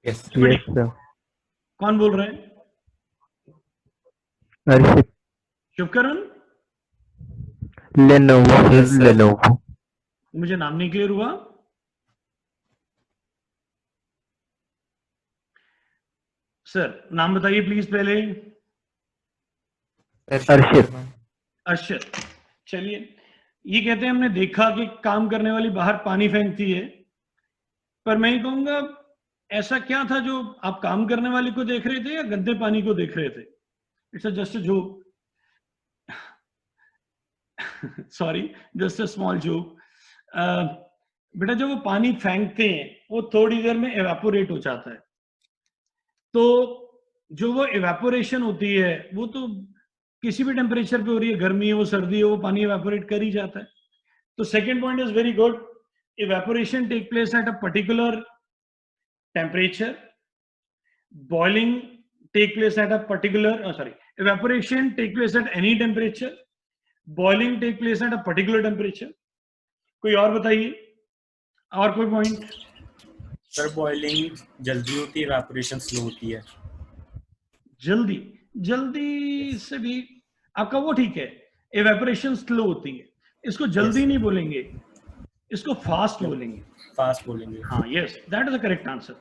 Yes, sir. कौन बोल रहे हैं? Arshit. शुभकरण? Lenovo. Lenovo. मुझे नाम नहीं क्लियर हुआ. सर नाम बताइए प्लीज पहले. Arshit. अर्शद. चलिए, ये कहते हैं हमने देखा कि काम करने वाली बाहर पानी फेंकती है. पर मैं ये कहूंगा, ऐसा क्या था जो आप काम करने वाली को देख रहे थे या गंदे पानी को देख रहे थे? It's just a joke. Sorry, just a small joke. बेटा जब वो पानी फेंकते हैं, वो थोड़ी देर में इवेपोरेट हो जाता है. तो जो वो इवेपोरेशन होती है, वो तो किसी भी टेम्परेचर पे हो रही है, गर्मी है वो सर्दी है, वो पानी इवेपोरेट कर ही जाता है. तो second point is very good. Evaporation take place at a particular temperature. Boiling take place at a particular evaporation take place at any temperature. Boiling take place at a particular temperature. कोई और बताइए, और कोई पॉइंट? सर बॉइलिंग जल्दी होती है, इवेपोरेशन स्लो होती है. जल्दी से भी आपका वो ठीक है. इवेपोरेशन स्लो होती है. इसको जल्दी नहीं बोलेंगे, इसको फास्ट बोलेंगे. फास्ट बोलेंगे. हाँ, yes, that is the correct answer.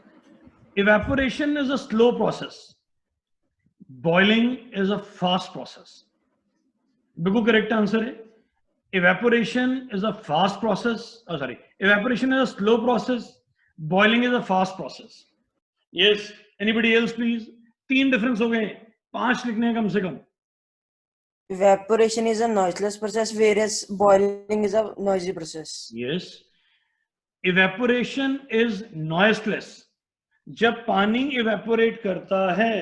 Evaporation is a slow process. Boiling is a fast process. बिल्कुल करेक्ट आंसर है. evaporation is a fast process. Oh, sorry. Evaporation is a slow process. Boiling is a fast process. Yes. Anybody else, please? 3 difference हो गए, 5 लिखने हैं कम से कम. Evaporation is a noiseless process, whereas boiling is a noisy process. Yes. Evaporation is noiseless. जब पानी evaporate करता है,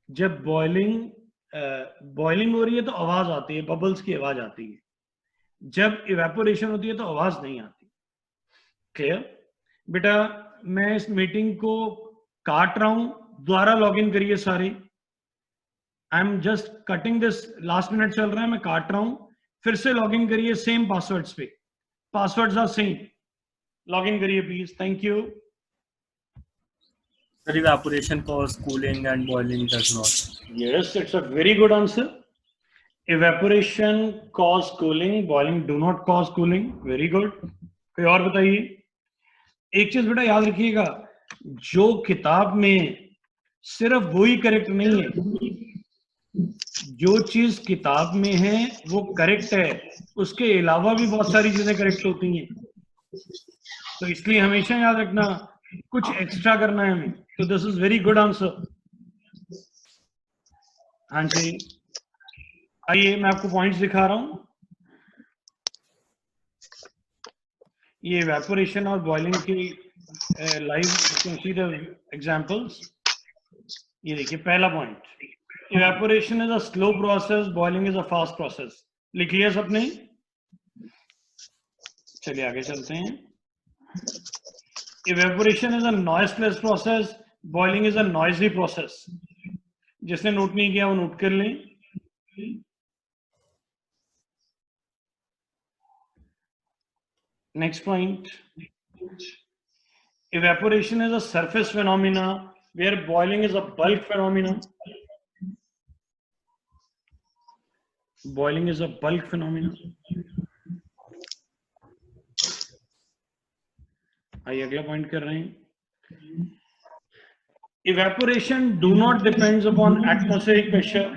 जब boiling हो रही है तो आवाज आती है, बबल्स की आवाज आती है. जब evaporation होती है तो आवाज नहीं आती. क्लियर? बेटा मैं इस मीटिंग को काट रहा हूं, दोबारा लॉग इन करिए सारे. I am just cutting this, last minute चल रहा है, मैं काट रहा हूं, फिर से लॉग इन करिए सेम पासवर्ड्स पे. Passwords are same. Log in करिए please. Thank you. The evaporation causes cooling and boiling does not. Yes, it's a very good answer. Evaporation cause cooling, boiling do not cause cooling. Very good. कोई और बताइए. एक चीज बेटा याद रखिएगा, जो किताब में सिर्फ वही करेक्ट नहीं है, जो चीज किताब में है वो करेक्ट है, उसके अलावा भी बहुत सारी चीजें करेक्ट होती हैं. तो इसलिए हमेशा याद रखना, कुछ एक्स्ट्रा करना है हमें. तो this is very good answer. हाँ जी, आइए मैं आपको पॉइंट्स दिखा रहा हूं. ये इवेपोरेशन और बॉइलिंग की लाइव सी द एग्जांपल्स. ये देखिए पहला point, evaporation is a slow process, boiling is a fast process. लिख लिया सबने? चलिए आगे चलते हैं. Evaporation is a noiseless process, boiling is a noisy process. जिसने नोट नहीं किया वो नोट कर लें. Next point, evaporation is a surface phenomena where boiling is a bulk phenomena. Boiling is a bulk phenomena. आइए अगला पॉइंट कर रहे हैं. Evaporation do not depends upon atmospheric pressure.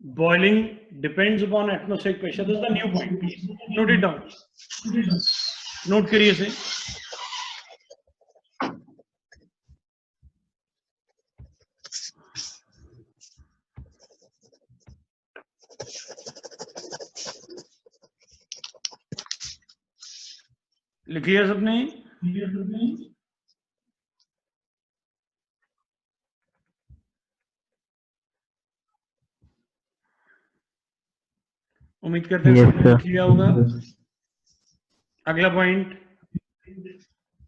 Boiling depends upon atmospheric pressure. This is the new point. Please note it down. Note करिए इसे. लिख लिया सबने? उम्मीद करते हैं सबने लिख लिया होगा. अगला point,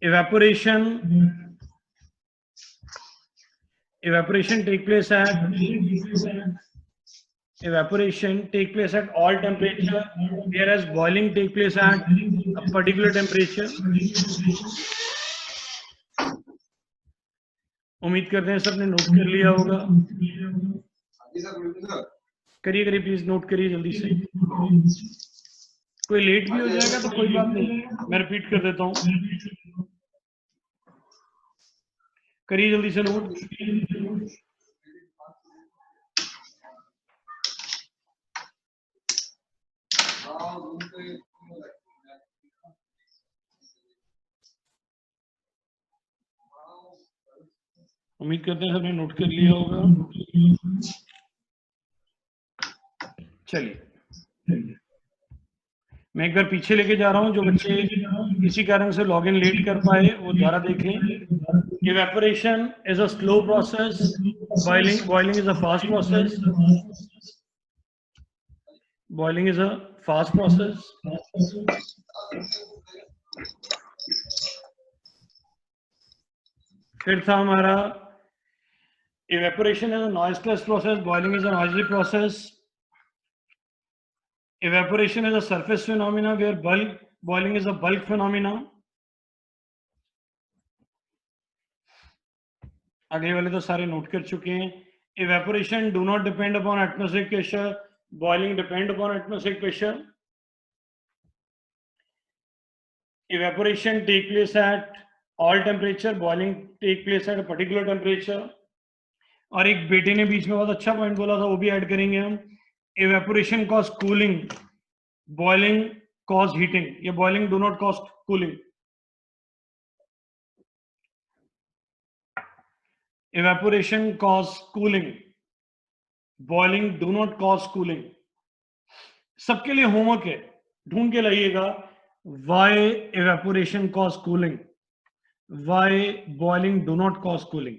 evaporation take place at all temperature, whereas boiling take place at a particular temperature. उम्मीद करते हैं सबने नोट कर लिया होगा. करिए करिए प्लीज, नोट करिए जल्दी से. कोई लेट भी हो जाएगा तो कोई बात नहीं, मैं रिपीट कर देता हूं. करिए जल्दी से नोट. उम्मीद करते हैं सबने नोट कर लिया होगा. चलिए मैं एक बार पीछे लेके जा रहा हूं. जो बच्चे किसी कारण से लॉग इन लेट कर पाए वो दोबारा देख लें. Evaporation is a slow process. Boiling is a fast process. Boiling is a fast process. फिर था हमारा evaporation is a noiseless process. Boiling is a noisy process. Evaporation is a surface phenomena where boiling is a bulk phenomena. अगले वाले तो सारे नोट कर चुके हैं. Evaporation do not depend upon atmospheric pressure. Boiling depend upon atmospheric pressure. Evaporation take place at all temperature. Boiling take place at a particular temperature. और एक बेटे ने बीच में बहुत अच्छा पॉइंट बोला था, वो भी ऐड करेंगे हम. evaporation cause cooling, boiling cause heating, या boiling do not cause cooling? Evaporation cause cooling, boiling do not cause cooling. सबके लिए होमवर्क है, ढूंढ के लाइएगा. Why evaporation cause cooling? Why boiling do not cause cooling?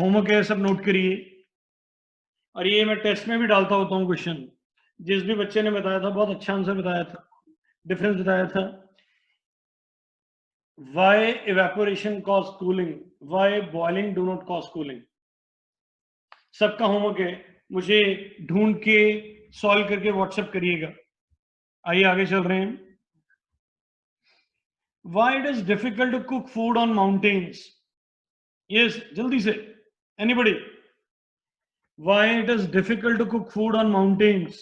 Homework है, सब नोट करिए. और ये मैं टेस्ट में भी डालता होता हूँ क्वेश्चन. जिस भी बच्चे ने बताया था बहुत अच्छा आंसर बताया था, डिफरेंस बताया था. Why evaporation cause cooling? Why boiling do not cause cooling? सबका होमवर्क है, मुझे ढूंढ के सॉल्व करके व्हाट्सएप करिएगा. आइए आगे चल रहे हैं. Why it is difficult to cook food on mountains? Yes, जल्दी से. Anybody? Why it is difficult to cook food on mountains?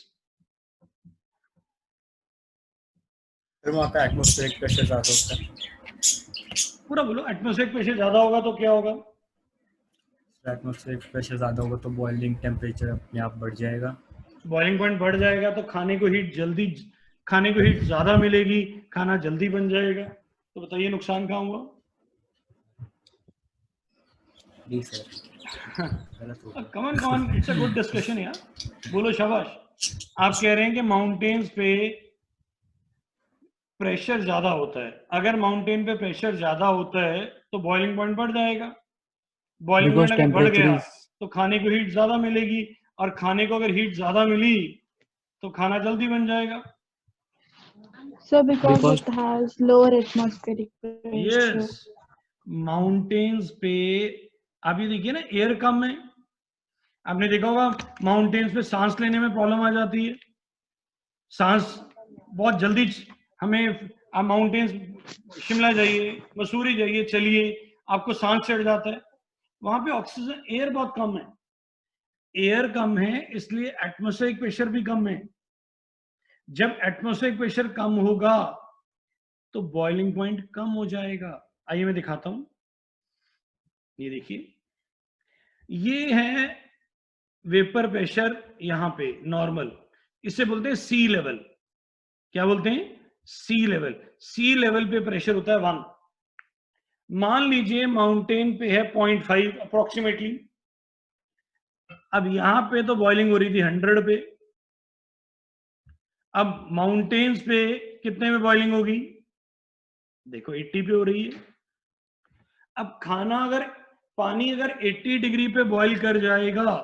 फिर वहाँ पे एटमॉस्फेरिक प्रेशर ज़्यादा होता है. पूरा बोलो. एटमॉस्फेरिक प्रेशर ज्यादा होगा तो क्या होगा? एटमॉस्फेरिक प्रेशर ज़्यादा होगा तो बॉइलिंग टेम्परेचर अपने आप बढ़ जाएगा. बॉइलिंग पॉइंट बढ़ जाएगा तो खाने को हीट ज्यादा मिलेगी, खाना जल्दी बन जाएगा. तो बताइए नुकसान कहाँ हुआ? जी sir. Come on it's a good discussion यार. बोलो शाबाश. आप कह रहे हैं कि माउंटेन्स पे प्रेशर ज्यादा होता है. अगर माउंटेन पे प्रेशर ज्यादा होता है तो बॉइलिंग पॉइंट बढ़ जाएगा. बॉइलिंग Because पॉइंट अगर बढ़ temperature गया is- तो खाने को हीट ज्यादा मिलेगी, और खाने को अगर हीट ज्यादा मिली तो खाना जल्दी बन जाएगा. So because Because- it has lower atmospheric pressure. Yes. Mountains पे आप ये देखिए ना, एयर कम है. आपने देखा होगा माउंटेन्स पे सांस लेने में प्रॉब्लम आ जाती है. सांस बहुत जल्दी हमें, आप माउंटेन्स शिमला जाइए, मसूरी जाइए, चलिए, आपको सांस चढ़ जाता है. वहां पे ऑक्सीजन, एयर बहुत कम है. एयर कम है इसलिए एटमॉस्फेरिक प्रेशर भी कम है. जब एटमॉस्फेरिक प्रेशर कम होगा तो बॉइलिंग पॉइंट कम हो जाएगा. आइए मैं दिखाता हूं. ये देखिए, ये है वेपर प्रेशर यहां पे नॉर्मल. इसे बोलते हैं सी लेवल. क्या बोलते हैं? सी लेवल. सी लेवल पे प्रेशर होता है 1. मान लीजिए माउंटेन पे है 0.5 अप्रोक्सीमेटली. अब यहां पे तो बॉइलिंग हो रही थी 100 पे. अब माउंटेन्स पे कितने में बॉइलिंग होगी? देखो 80 पे हो रही है. अब पानी अगर 80 डिग्री पे बॉईल कर जाएगा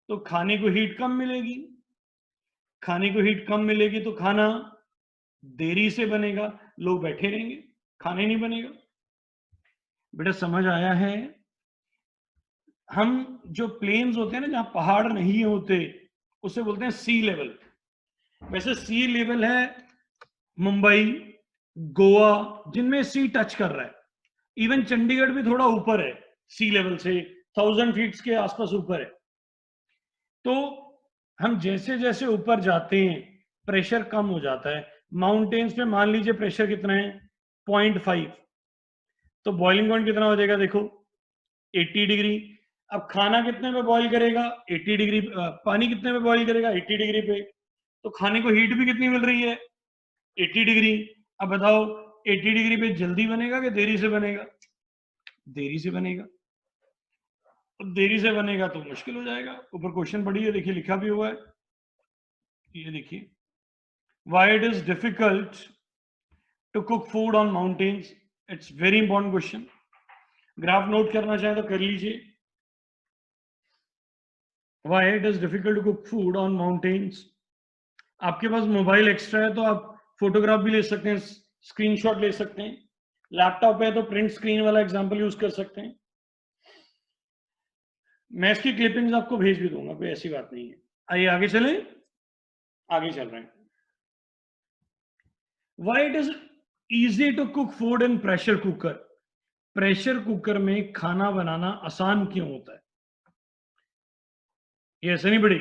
तो खाने को हीट कम मिलेगी. खाने को हीट कम मिलेगी तो खाना देरी से बनेगा, लोग बैठे रहेंगे, खाने नहीं बनेगा. बेटा समझ आया है? हम जो प्लेन्स होते हैं ना, जहां पहाड़ नहीं होते, उसे बोलते हैं सी लेवल. वैसे सी लेवल है मुंबई, गोवा, जिनमें सी टच कर रहा है. इवन चंडीगढ़ भी थोड़ा ऊपर है सी लेवल से, 1000 फीट के आसपास ऊपर है. तो हम जैसे जैसे ऊपर जाते हैं प्रेशर कम हो जाता है. माउंटेन्स पे मान लीजिए प्रेशर कितना है? 0.5. तो बॉइलिंग पॉइंट कितना हो जाएगा? देखो 80 डिग्री. अब खाना कितने पे बॉईल करेगा? 80 डिग्री. पानी कितने पे बॉईल करेगा? 80 डिग्री पे. तो खाने को हीट भी कितनी मिल रही है? 80 डिग्री. अब बताओ 80 डिग्री पे जल्दी बनेगा कि देरी से बनेगा? देरी से बनेगा. देरी से बनेगा तो मुश्किल हो जाएगा. ऊपर क्वेश्चन पढ़िए, देखिए लिखा भी हुआ है. ये देखिए, why it is difficult to cook food on mountains. It's very important question. Graph note करना चाहे तो कर लीजिए. Why it is difficult to cook food on mountains. आपके पास मोबाइल एक्स्ट्रा है तो आप फोटोग्राफ भी ले सकते हैं, स्क्रीनशॉट ले सकते हैं. लैपटॉप है तो प्रिंट स्क्रीन वाला एग्जांपल यूज कर सकते हैं. मैं इसकी क्लिपिंग्स आपको भेज भी दूंगा, कोई ऐसी बात नहीं है. आइए आगे चलें. आगे चल रहे हैं. Why it is easy to cook food in pressure cooker. Pressure cooker में खाना बनाना आसान क्यों होता है? Yes, anybody?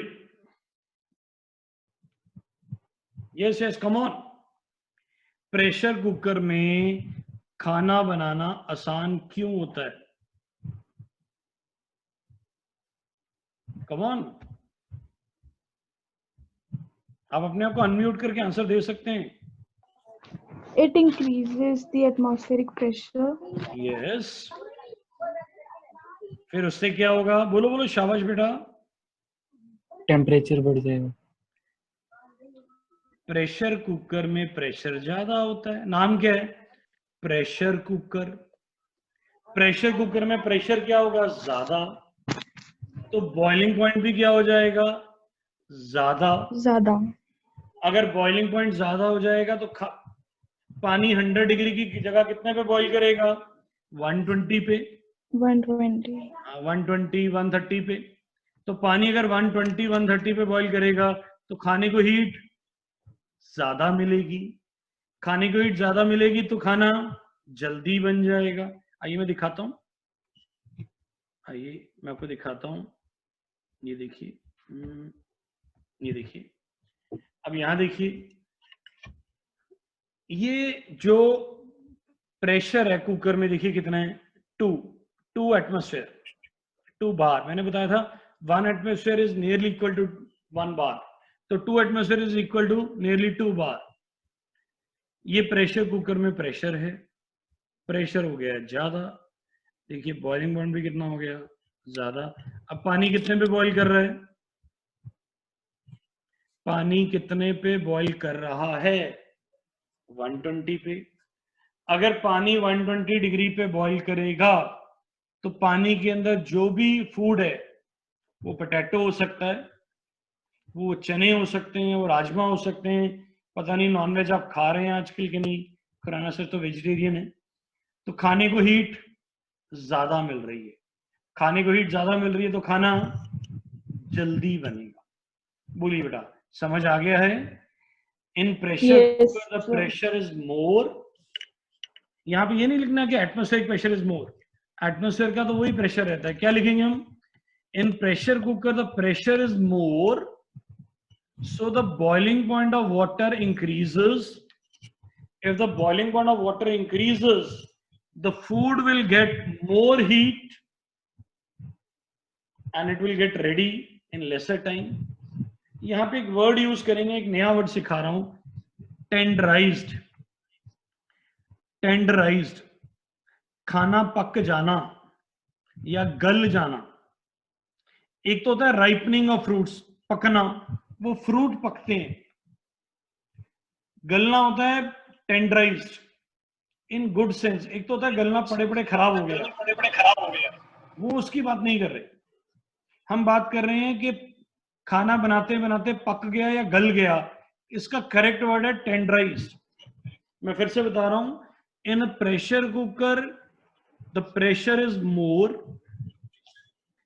Yes, come on. Pressure cooker में खाना बनाना आसान क्यों होता है? Come on. आप अपने आप को अनम्यूट करके आंसर दे सकते हैं। It increases the atmospheric pressure. Yes, फिर उससे क्या होगा? बोलो बोलो, शाबाश बेटा। टेम्परेचर बढ़ जाएगा। प्रेशर कुकर में प्रेशर ज्यादा होता है, नाम क्या है? Pressure cooker. प्रेशर कुकर में प्रेशर क्या होगा? ज्यादा, तो बॉइलिंग पॉइंट भी क्या हो जाएगा? ज्यादा। Zada. अगर बॉइलिंग पॉइंट ज्यादा हो जाएगा तो पानी 100 डिग्री की जगह कितने पे बॉईल करेगा? 120 पे, 120. 120, 130 पे। तो पानी अगर 120, 130 पे बॉईल करेगा तो खाने को हीट ज्यादा मिलेगी। खाने को हीट ज्यादा मिलेगी तो खाना जल्दी बन जाएगा। आइए मैं दिखाता हूं, आइए मैं आपको दिखाता हूं। ये देखिए, ये देखिए, अब यहां देखिए, ये जो प्रेशर है कुकर में देखिए कितना है? 2 एटमॉस्फेयर, 2 बार। मैंने बताया था 1 atmosphere is nearly equal to 1 bar, तो 2 atmosphere is equal to nearly 2 bar. ये प्रेशर कुकर में प्रेशर है, प्रेशर हो गया ज्यादा। देखिए बॉइलिंग पॉइंट भी कितना हो गया? ज्यादा। अब पानी कितने पे बॉईल कर रहा है? पानी कितने पे बॉईल कर रहा है? 120 पे। अगर पानी 120 डिग्री पे बॉईल करेगा तो पानी के अंदर जो भी फूड है, वो पोटैटो हो सकता है, वो चने हो सकते हैं, वो राजमा हो सकते हैं। पता नहीं नॉनवेज आप खा रहे हैं आजकल के नहीं, खुराना सर तो वेजिटेरियन है। तो खाने को हीट ज्यादा मिल रही है, खाने को हीट ज्यादा मिल रही है तो खाना जल्दी बनेगा। बोलिए बेटा, समझ आ गया है? इन pressure Yes, the sir. Pressure is more. यहां पे ये नहीं लिखना कि atmospheric pressure is more, atmosphere का तो वही प्रेशर रहता है। क्या लिखेंगे हम? इन pressure cooker the pressure is more, so the boiling point of water increases. If the boiling point of water increases, the food will get more heat and it will get ready in lesser time. यहां पे एक वर्ड यूज करेंगे, एक नया वर्ड सिखा रहा हूं, टेंडराइज्ड। टेंडराइज्ड, खाना पक जाना या गल जाना। एक तो होता है राइपनिंग ऑफ फ्रूट्स, पकना, वो फ्रूट पकते हैं। गलना होता है टेंडराइज्ड इन गुड सेंस। एक तो होता है गलना पड़े पड़े खराब हो गया, वो उसकी बात नहीं कर रहे। हम बात कर रहे हैं कि खाना बनाते बनाते पक गया या गल गया। इसका करेक्ट वर्ड है टेंडराइज्ड। मैं फिर से बता रहा हूं, इन pressure cooker the pressure is more.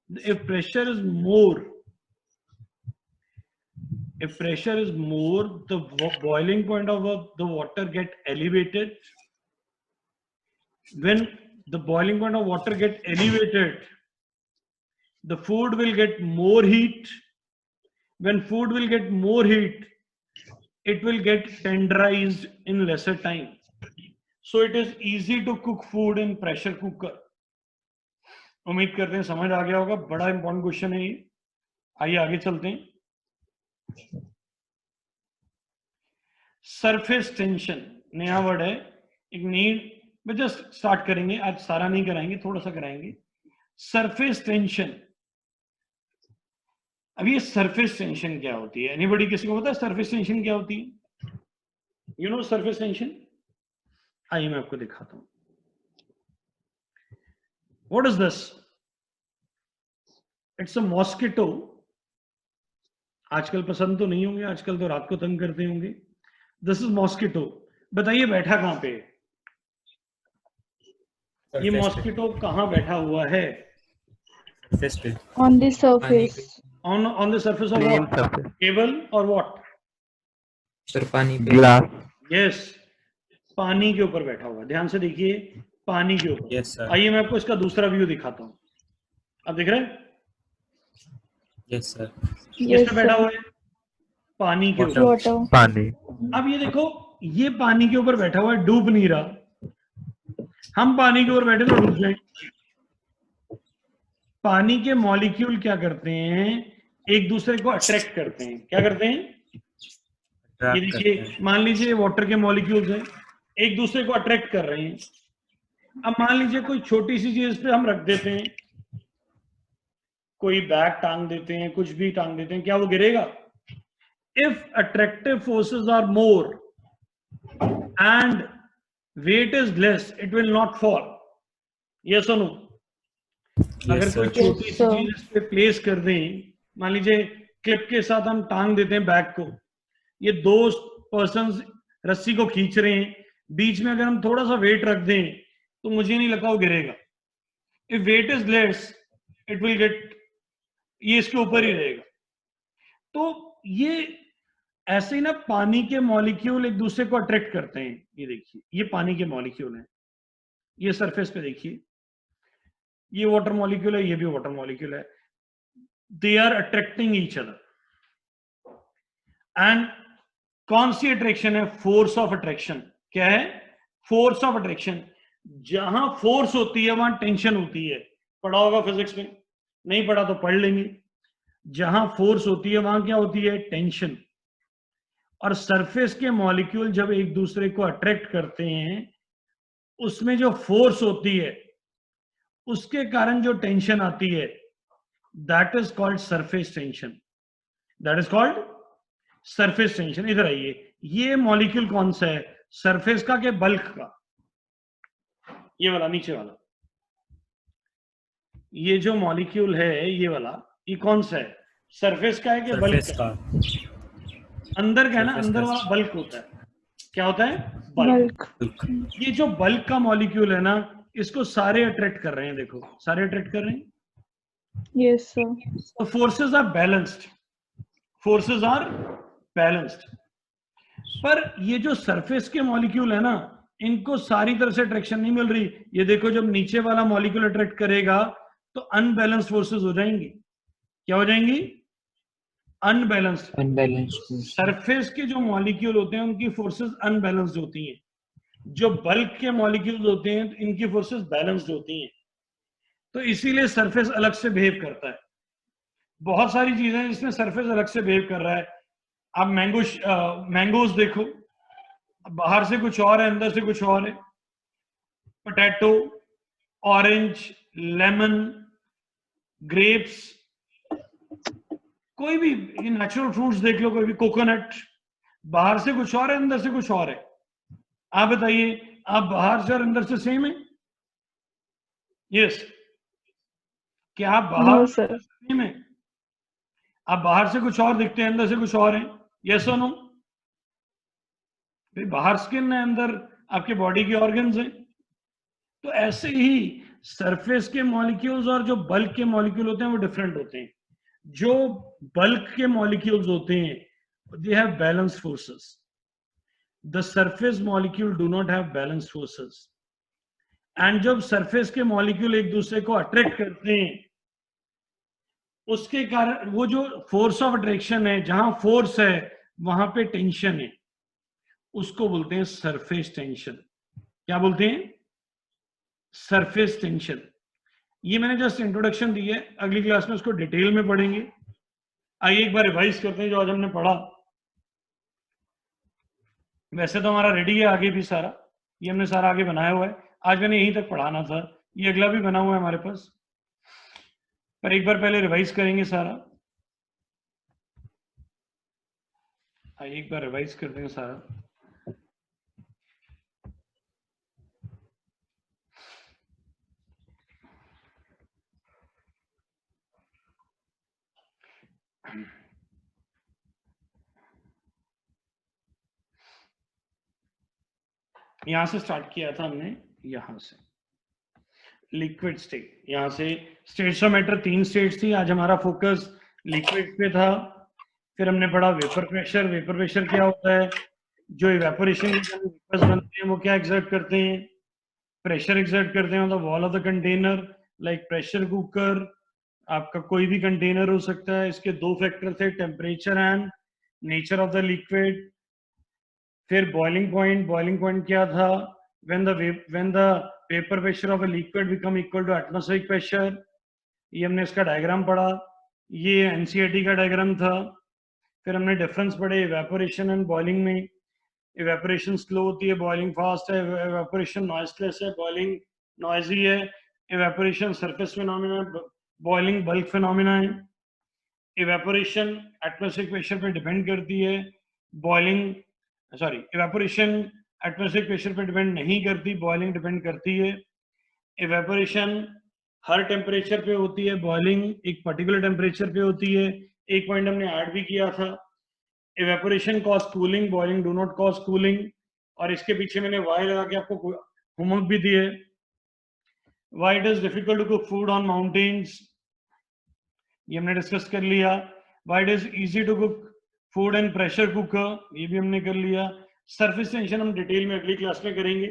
If pressure is more, if pressure is more, the boiling point of the water get elevated. When the boiling point of water get elevated, the food will get more heat. When food will get more heat, it will get tenderized in lesser time. So it is easy to cook food in pressure cooker. उम्मीद करते हैं समझ आ गया होगा। बड़ा इंपॉर्टेंट क्वेश्चन है ये। आइए आगे चलते हैं। सरफेस टेंशन नया वर्ड है, एक नई जस्ट स्टार्ट करेंगे, आज सारा नहीं कराएंगे, थोड़ा सा कराएंगे। Surface tension. अब ये सरफेस टेंशन क्या होती है? एनीबॉडी, किसी को पता है सरफेस टेंशन क्या होती है? You know surface tension? आइए मैं आपको दिखाता हूं। What is this? It's a mosquito. आजकल पसंद तो नहीं होंगे, आजकल तो रात को तंग करते होंगे। This is mosquito. बताइए बैठा कहां पे? ये मॉस्किटो कहां बैठा हुआ है? On the surface. On the surface of Plain what? surface. Table or what? Sir पानी पे। Glass. Yes, पानी के ऊपर बैठा हुआ है। ध्यान से देखिए, पानी के ऊपर। Yes sir. आइए मैं आपको इसका दूसरा व्यू दिखाता हूं। अब दिख रहा है? Yes sir. किस Yes, पे बैठा sir. हुआ है? पानी के ऊपर। Water. पानी. अब ये देखो, ये पानी के ऊपर बैठा हुआ है, डूब नहीं रहा। हम पानी के ऊपर बैठे तो डूब जाए। पानी के मॉलिक्यूल क्या करते हैं? एक दूसरे को अट्रैक्ट करते हैं। क्या करते हैं? ये देखिए, मान लीजिए वाटर के मॉलिक्यूल्स हैं, एक दूसरे को अट्रैक्ट कर रहे हैं। अब मान लीजिए कोई छोटी सी चीज पे हम रख देते हैं, कोई बैग टांग देते हैं, कुछ भी टांग देते हैं, क्या वो गिरेगा? If attractive forces are more and weight is less, it will not fall. Yes और नो? अगर कोई छोटी सी चीज इस पे प्लेस कर दें, मान लीजिए क्लिप के साथ हम टांग देते हैं बैग को, ये दो पर्सन्स रस्सी को खींच रहे हैं, बीच में अगर हम थोड़ा सा वेट रख दें तो मुझे नहीं लगता वो गिरेगा। If wait is less, it will get, ये इसके ऊपर ही रहेगा। तो ये ऐसे ही ना पानी के मॉलिक्यूल एक दूसरे को अट्रैक्ट करते हैं। ये देखिए, ये पानी के मॉलिक्यूल हैं, ये सरफेस पे देखिए, ये वाटर मॉलिक्यूल है, ये भी वाटर मॉलिक्यूल है। They are attracting each other. And कौन सी अट्रैक्शन है? Force of attraction. क्या है? Force of attraction. जहां फोर्स होती है वहां टेंशन होती है। पढ़ा होगा फिजिक्स में, नहीं पढ़ा तो पढ़ लेंगे। जहां फोर्स होती है वहां क्या होती है? टेंशन। और सरफेस के मॉलिक्यूल जब एक दूसरे को अट्रैक्ट करते हैं, उसमें जो फोर्स होती है उसके कारण जो टेंशन आती है, that is called surface tension. That is called surface tension. इधर आइए, ये मॉलिक्यूल कौन सा है? सरफेस का के बल्क का? ये वाला नीचे वाला, ये जो मॉलिक्यूल है ये वाला, ये कौन सा है? सरफेस का है कि बल्क का? अंदर का है ना, अंदर वाला बल्क होता है। क्या होता है? बल्क। ये जो बल्क का मॉलिक्यूल है ना, इसको सारे अट्रैक्ट कर रहे हैं। देखो, सारे अट्रैक्ट कर रहे हैं। Yes sir. तो forces are balanced, forces are balanced. पर ये जो सरफेस के मॉलिक्यूल है ना, इनको सारी तरह से अट्रैक्शन नहीं मिल रही। ये देखो, जब नीचे वाला मॉलिक्यूल अट्रैक्ट करेगा तो अनबैलेंस्ड फोर्सेस हो जाएंगी। क्या हो जाएंगी? अनबैलेंस्ड। सरफेस के जो मॉलिक्यूल होते हैं उनकी फोर्सेस अनबैलेंस्ड होती हैं। जो बल्क के मॉलिक्यूल्स होते हैं इनकी फोर्सेस बैलेंस्ड होती हैं। तो इसीलिए सरफेस अलग से बिहेव करता है। बहुत सारी चीजें हैं जिसमें सरफेस अलग से बिहेव कर रहा है। आप मैंगोज देखो, बाहर से कुछ और है, अंदर से कुछ और है। पोटैटो, ऑरेंज, लेमन, ग्रेप्स, कोई भी नेचुरल फ्रूट्स देख लो, कोई भी कोकोनट, बाहर से कुछ और है, अंदर से कुछ और है। आप बताइए, आप बाहर से और अंदर से सेम है? यस। क्या आप बाहर से सेम है? आप बाहर से कुछ और दिखते हैं, अंदर से कुछ और है। यस और नो? बाहर स्किन है, अंदर आपके बॉडी के ऑर्गन्स हैं। तो ऐसे ही सरफेस के मॉलिक्यूल्स और जो बल्क के मॉलिक्यूल होते हैं वो डिफरेंट होते हैं। जो बल्क के मॉलिक्यूल्स होते हैं, they have balance forces. The surface molecule do not have balance forces. And जब सरफेस के मॉलिक्यूल एक दूसरे को अट्रैक्ट करते हैं, उसके कारण वो जो फोर्स ऑफ अट्रैक्शन है, जहां फोर्स है वहां पे टेंशन है, उसको बोलते हैं सरफेस टेंशन। क्या बोलते हैं? Surface tension. ये मैंने जस्ट इंट्रोडक्शन दी है, अगली क्लास में उसको डिटेल में पढ़ेंगे। आइए एक बार रिवाइज करते हैं जो आज हमने पढ़ा। वैसे तो हमारा रेडी है आगे भी सारा, ये हमने सारा आगे बनाया हुआ है। आज मैंने यहीं तक पढ़ाना था, ये अगला भी बना हुआ है हमारे पास, पर एक बार पहले रिवाइज करेंगे सारा। आइए एक बार रिवाइज करते हैं सारा। यहां से स्टार्ट किया था हमने, यहां से लिक्विड स्टेट, यहां से स्टेट्स ऑफ मैटर 3 स्टेट्स थी। आज हमारा फोकस लिक्विड पे था। फिर हमने पढ़ा वेपर प्रेशर। वेपर प्रेशर क्या होता है? जो इवेपोरेशन वेपर्स बनते हैं वो क्या एक्सर्ट करते हैं? प्रेशर एक्सर्ट करते हैं on the wall of the container, like pressure cooker. आपका कोई भी कंटेनर हो सकता है। इसके 2 फैक्टर थे, temperature and nature of the liquid. फिर बॉइलिंग पॉइंट। बॉइलिंग पॉइंट क्या था? when the vapor pressure of a liquid become equal to atmospheric pressure। ये हमने इसका डायग्राम पढ़ा, ये एनसीईआरटी का डायग्राम था। फिर हमने डिफरेंस पढ़े इवेपोरेशन एंड बॉइलिंग में। इवेपोरेशन स्लो होती है, बॉइलिंग फास्ट है। इवेपोरेशन नॉइसलेस है, बॉइलिंग नॉइजी है। Evaporation surface phenomena, boiling bulk phenomena है। इवेपोरेशन एटमॉस्फेरिक प्रेशर पे डिपेंड करती है, बॉइलिंग इवेपोरेशन एटमॉस्फेरिक प्रेशर पे डिपेंड नहीं करती, बॉइलिंग डिपेंड करती है। इवेपोरेशन हर टेम्परेचर पे होती है, बॉइलिंग एक पर्टिकुलर टेम्परेचर पे होती है। एक पॉइंट हमने ऐड भी किया था, evaporation cause cooling, boiling do not cause cooling. और इसके पीछे मैंने वाई लगा के आपको होमवर्क भी दिए। Why it is difficult to cook food on mountains, ये हमने डिस्कस कर लिया। Why it is easy to cook food and pressure cooker, ये भी हमने कर लिया। सरफेस टेंशन हम डिटेल में अगली क्लास में करेंगे।